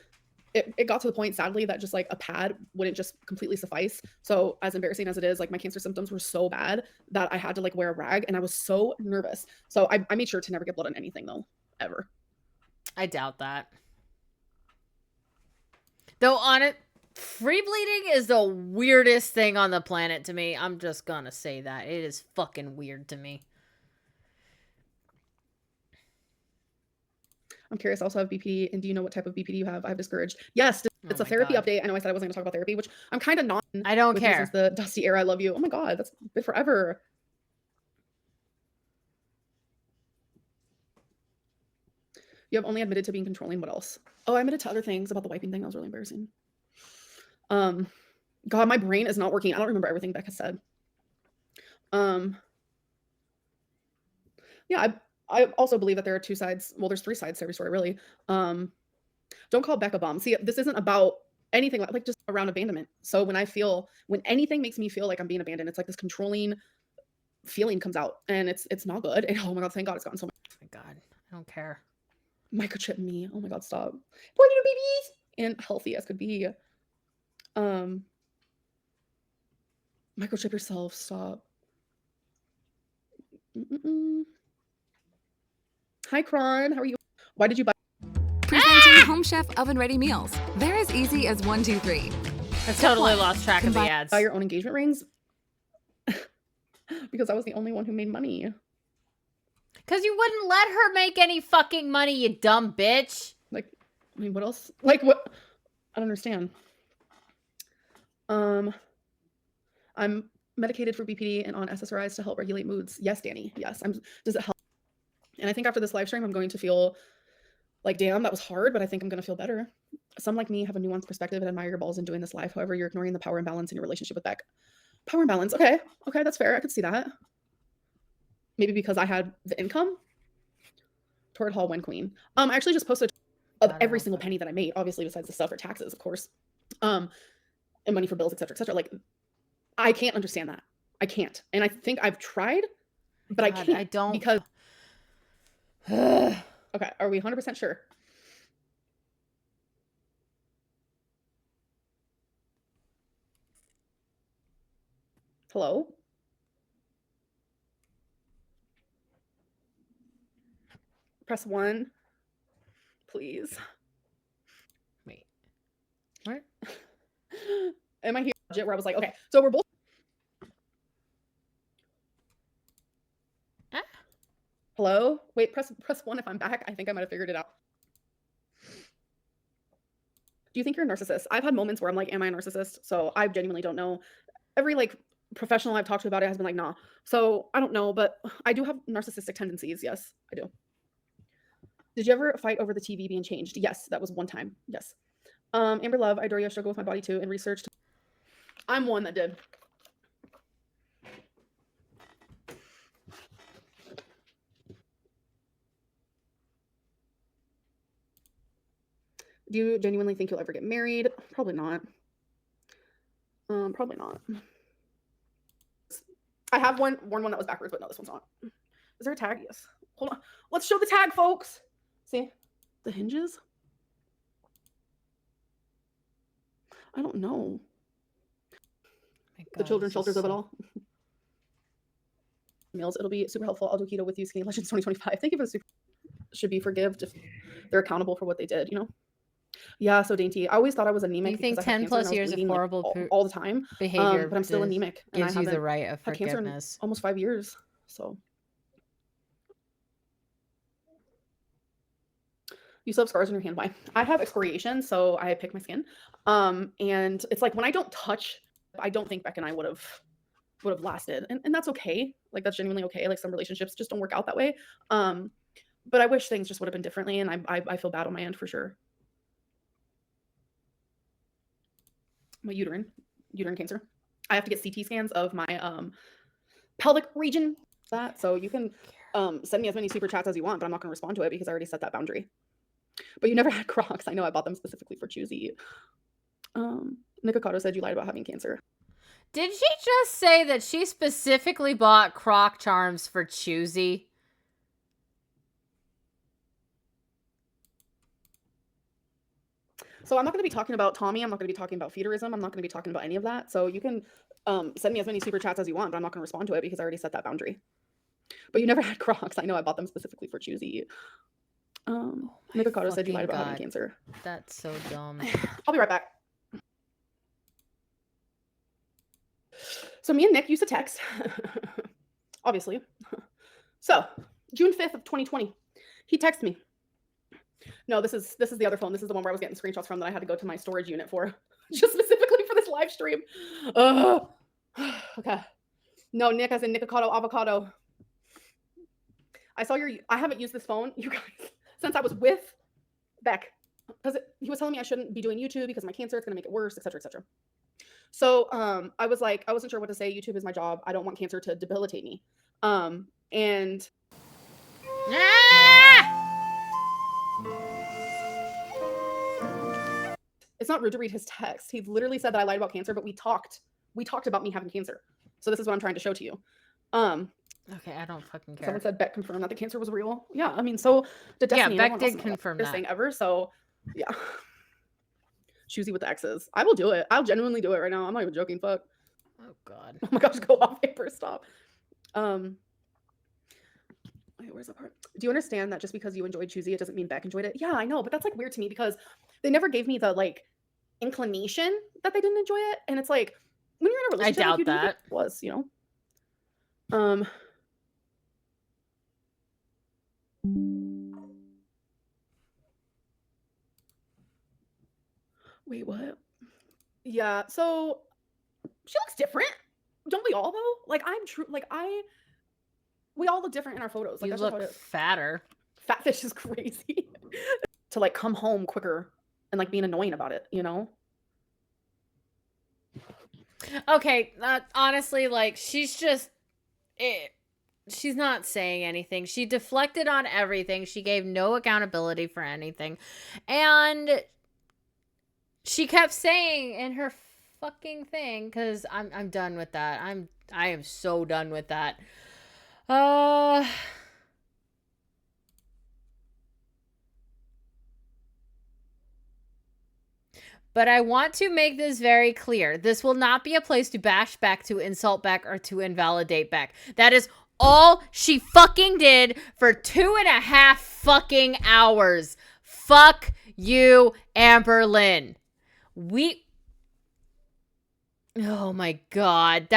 it got to the point, sadly, that just like a pad wouldn't just completely suffice. So as embarrassing as it is, like my cancer symptoms were so bad that I had to like wear a rag, and I was so nervous. So I made sure to never get blood on anything though, ever. I doubt that. Though on it, free bleeding is the weirdest thing on the planet to me. I'm just gonna say that. It is fucking weird to me. I'm curious. I also have BPD, and do you know what type of BPD you have? I've discouraged. Yes, it's a therapy update. I know I said I wasn't going to talk about therapy, which I'm kind of not. I don't care. Since the Dusty era, I love you. Oh my god, that's been forever. You have only admitted to being controlling. What else? Oh, I admitted to other things about the wiping thing. That was really embarrassing. God, my brain is not working. I don't remember everything Becca said. Yeah, I also believe that there are two sides. Well, there's three sides to every story, really. Don't call Becca a bum. See, this isn't about anything like just around abandonment. So when anything makes me feel like I'm being abandoned, it's like this controlling feeling comes out, and it's not good. And oh my god, thank God it's gotten so much. Oh my god, I don't care. Microchip me. Oh my god, stop. Poor little babies. And healthy as could be. Microchip yourself. Stop. Hi, Kron. How are you? Why did you buy? Presenting Home Chef oven-ready meals. They're as easy as 1, 2, 3. I totally lost track of the ads. Buy your own engagement rings? Because I was the only one who made money. Because you wouldn't let her make any fucking money, you dumb bitch. Like, I mean, what else? Like, what? I don't understand. I'm medicated for BPD and on SSRIs to help regulate moods. Yes, Danny. Yes. Does it help? And I think after this live stream, I'm going to feel like, damn, that was hard, but I think I'm going to feel better. Some like me have a nuanced perspective and admire your balls in doing this live. However, you're ignoring the power imbalance in your relationship with Beck. Power imbalance. Okay. Okay, that's fair. I could see that. Maybe because I had the income. Torrid Hall Wen Queen. I actually just posted of every single penny that I made, obviously besides the stuff for taxes, of course. And money for bills, etc., etc. Like, I can't understand that. I can't. And I think I've tried, but I can't. I don't. Because okay, are we 100% sure? Hello? Press 1, please. Wait. What? Am I here? Where I was like, okay, so we're both. Hello? Hello? Wait, press 1 if I'm back. I think I might have figured it out. Do you think you're a narcissist? I've had moments where I'm like, am I a narcissist? So I genuinely don't know. Every like professional I've talked to about it has been like, nah. So I don't know, but I do have narcissistic tendencies. Yes, I do. Did you ever fight over the TV being changed? Yes, that was one time. Yes. Amber Love, I adore you. I struggle with my body too and researched. I'm one that did. Do you genuinely think you'll ever get married? Probably not. Probably not. I have worn one that was backwards, but no, this one's not. Is there a tag? Yes. Hold on. Let's show the tag, folks. See? The hinges? I don't know. The children's shelters of it all. Meals, it'll be super helpful. I'll do keto with you, Skinny Legends 2025. Thank you for the super. Should be forgived if they're accountable for what they did, you know? Yeah, so dainty. I always thought I was anemic. You think because I had 10 cancer and I plus was years of bleeding, like, horrible all the time behavior but I'm still anemic and I gives you the haven't right of had cancer in forgiveness. almost 5 years. So you still have scars on your hand. Why? I have excoriation, so I pick my skin. And it's like when I don't touch, I don't think Beck and I would have lasted. And that's okay. Like that's genuinely okay. Like some relationships just don't work out that way. But I wish things just would have been differently, and I feel bad on my end for sure. My uterine cancer. I have to get CT scans of my pelvic region. So you can send me as many super chats as you want, but I'm not going to respond to it because I already set that boundary. But you never had Crocs. I know I bought them specifically for Choosy. Nikocado said you lied about having cancer. Did she just say that she specifically bought Croc charms for Choosy? So I'm not going to be talking about Tommy. I'm not going to be talking about feederism. I'm not going to be talking about any of that. So you can send me as many super chats as you want, but I'm not going to respond to it because I already set that boundary. But you never had Crocs. I know I bought them specifically for Choosy. Nikocado said you lied about having cancer. That's so dumb. I'll be right back. So me and Nick used to text, obviously. So June 5th of 2020, he texted me. No, this is the other phone. This is the one where I was getting screenshots from that I had to go to my storage unit for, just specifically for this live stream. Okay. No, Nick as in Nikocado avocado. I haven't used this phone, you guys, since I was with Beck. Because he was telling me I shouldn't be doing YouTube because of my cancer, it's going to make it worse, etc., etc. So I was like, I wasn't sure what to say. YouTube is my job. I don't want cancer to debilitate me. And it's not rude to read his text. He literally said that I lied about cancer, but we talked about me having cancer. So this is what I'm trying to show to you. Okay, I don't fucking care. Someone said Beck confirmed that the cancer was real. Yeah, I mean, so did Destiny. Yeah, Beck did confirm that. Thing ever. So yeah. Choosy with the X's. I will do it. I'll genuinely do it right now. I'm not even joking. Fuck. Oh god. Oh my gosh, go off paper. Stop. Wait, where's the part? Do you understand that just because you enjoyed Choosy, it doesn't mean Beck enjoyed it? Yeah, I know, but that's like weird to me because they never gave me the like inclination that they didn't enjoy it. And it's like when you're in a relationship, I doubt like, you that. It was, you know. Wait, what? Yeah, so she looks different. Don't we all though? Like we all look different in our photos. Like You that's just how look it is. fatter. Fat fish is crazy. To like come home quicker and like being annoying about it, you know? Okay, honestly, like she's not saying anything. She deflected on everything. She gave no accountability for anything. And she kept saying in her fucking thing, because I'm done with that. I am so done with that. But I want to make this very clear. This will not be a place to bash Beck, to insult Beck, or to invalidate Beck. That is all she fucking did for 2.5 fucking hours. Fuck you, Amberlynn. Oh my god.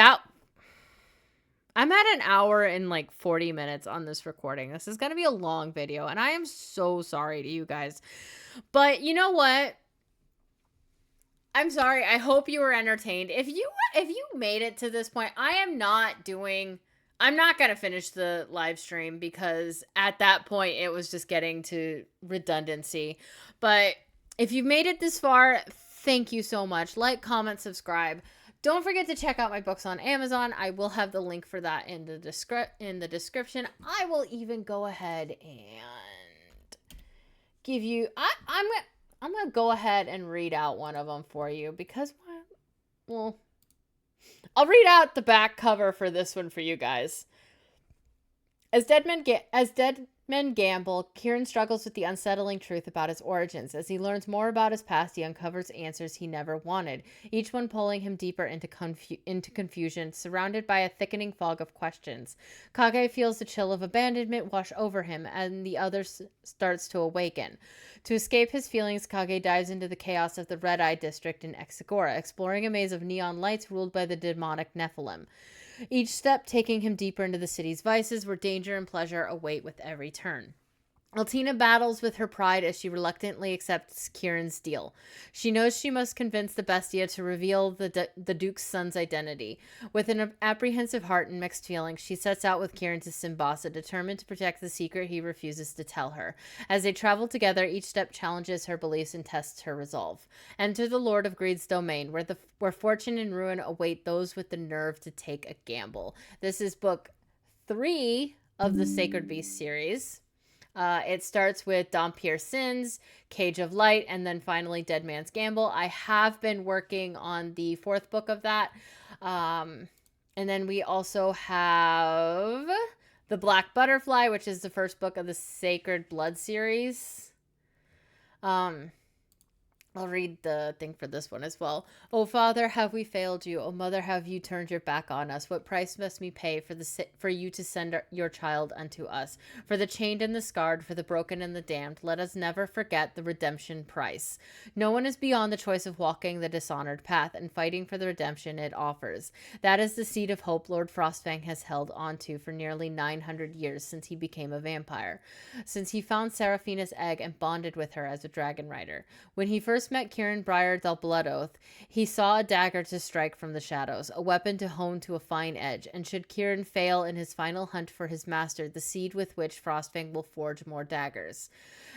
I'm at an hour and like 40 minutes on this recording. This is going to be a long video, and I am so sorry to you guys. But you know what? I'm sorry. I hope you were entertained. If you made it to this point, I'm not going to finish the live stream because at that point it was just getting to redundancy. But if you've made it this far, thank you so much. Like, comment, subscribe. Don't forget to check out my books on Amazon. I will have the link for that in the description. I will even go ahead and give you I'm going to go ahead and read out one of them for you because, well, I'll read out the back cover for this one for you guys. As dead men gamble, Kieran struggles with the unsettling truth about his origins. As he learns more about his past, he uncovers answers he never wanted, each one pulling him deeper into confusion, surrounded by a thickening fog of questions. Kage feels the chill of abandonment wash over him, and the other starts to awaken. To escape his feelings, Kage dives into the chaos of the Red-Eye district in Exegora, exploring a maze of neon lights ruled by the demonic Nephilim. Each step taking him deeper into the city's vices, where danger and pleasure await with every turn. Altina battles with her pride as she reluctantly accepts Kieran's deal. She knows she must convince the Bestia to reveal the Duke's son's identity. With an apprehensive heart and mixed feelings, she sets out with Kieran to Simbasa, determined to protect the secret he refuses to tell her. As they travel together, each step challenges her beliefs and tests her resolve. Enter the Lord of Greed's domain, where fortune and ruin await those with the nerve to take a gamble. This is book 3 of the Sacred Beast series. It starts with Dompier Sins, Cage of Light, and then finally Dead Man's Gamble. I have been working on the 4th book of that. And then we also have The Black Butterfly, which is the first book of the Sacred Blood series. I'll read the thing for this one as well. "O Father, have we failed you? O Mother, have you turned your back on us? What price must we pay for you to send your child unto us? For the chained and the scarred, for the broken and the damned, let us never forget the redemption price. No one is beyond the choice of walking the dishonored path and fighting for the redemption it offers. That is the seed of hope Lord Frostfang has held onto for nearly 900 years since he became a vampire. Since he found Seraphina's egg and bonded with her as a dragon rider. When he first met Kieran Briar del Bloodoath, he saw a dagger to strike from the shadows, a weapon to hone to a fine edge, and should Kieran fail in his final hunt for his master, the seed with which Frostfang will forge more daggers.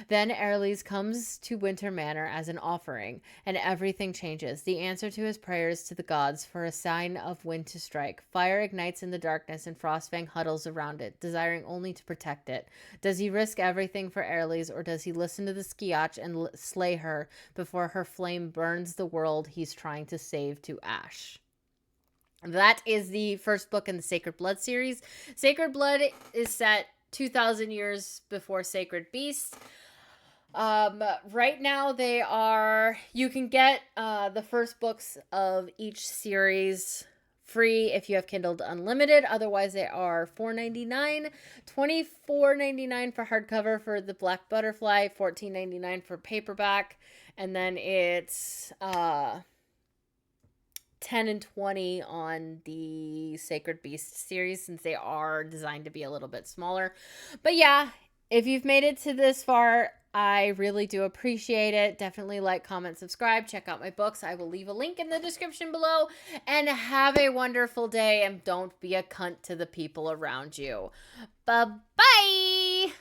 Then Erlys comes to Winter Manor as an offering, and everything changes. The answer to his prayers to the gods for a sign of when to strike. Fire ignites in the darkness, and Frostfang huddles around it, desiring only to protect it. Does he risk everything for Erlys, or does he listen to the Skiatch and slay her before her flame burns the world he's trying to save to ash?" That is the first book in the Sacred Blood series. Sacred Blood is set 2,000 years before Sacred Beast. Right now you can get the first books of each series free if you have Kindle Unlimited. Otherwise, they are $4.99, $24.99 for hardcover for The Black Butterfly, $14.99 for paperback, and then it's $10 and $20 on the Sacred Beast series since they are designed to be a little bit smaller. But yeah, if you've made it to this far, I really do appreciate it. Definitely like, comment, subscribe. Check out my books. I will leave a link in the description below. And have a wonderful day. And don't be a cunt to the people around you. Bye-bye.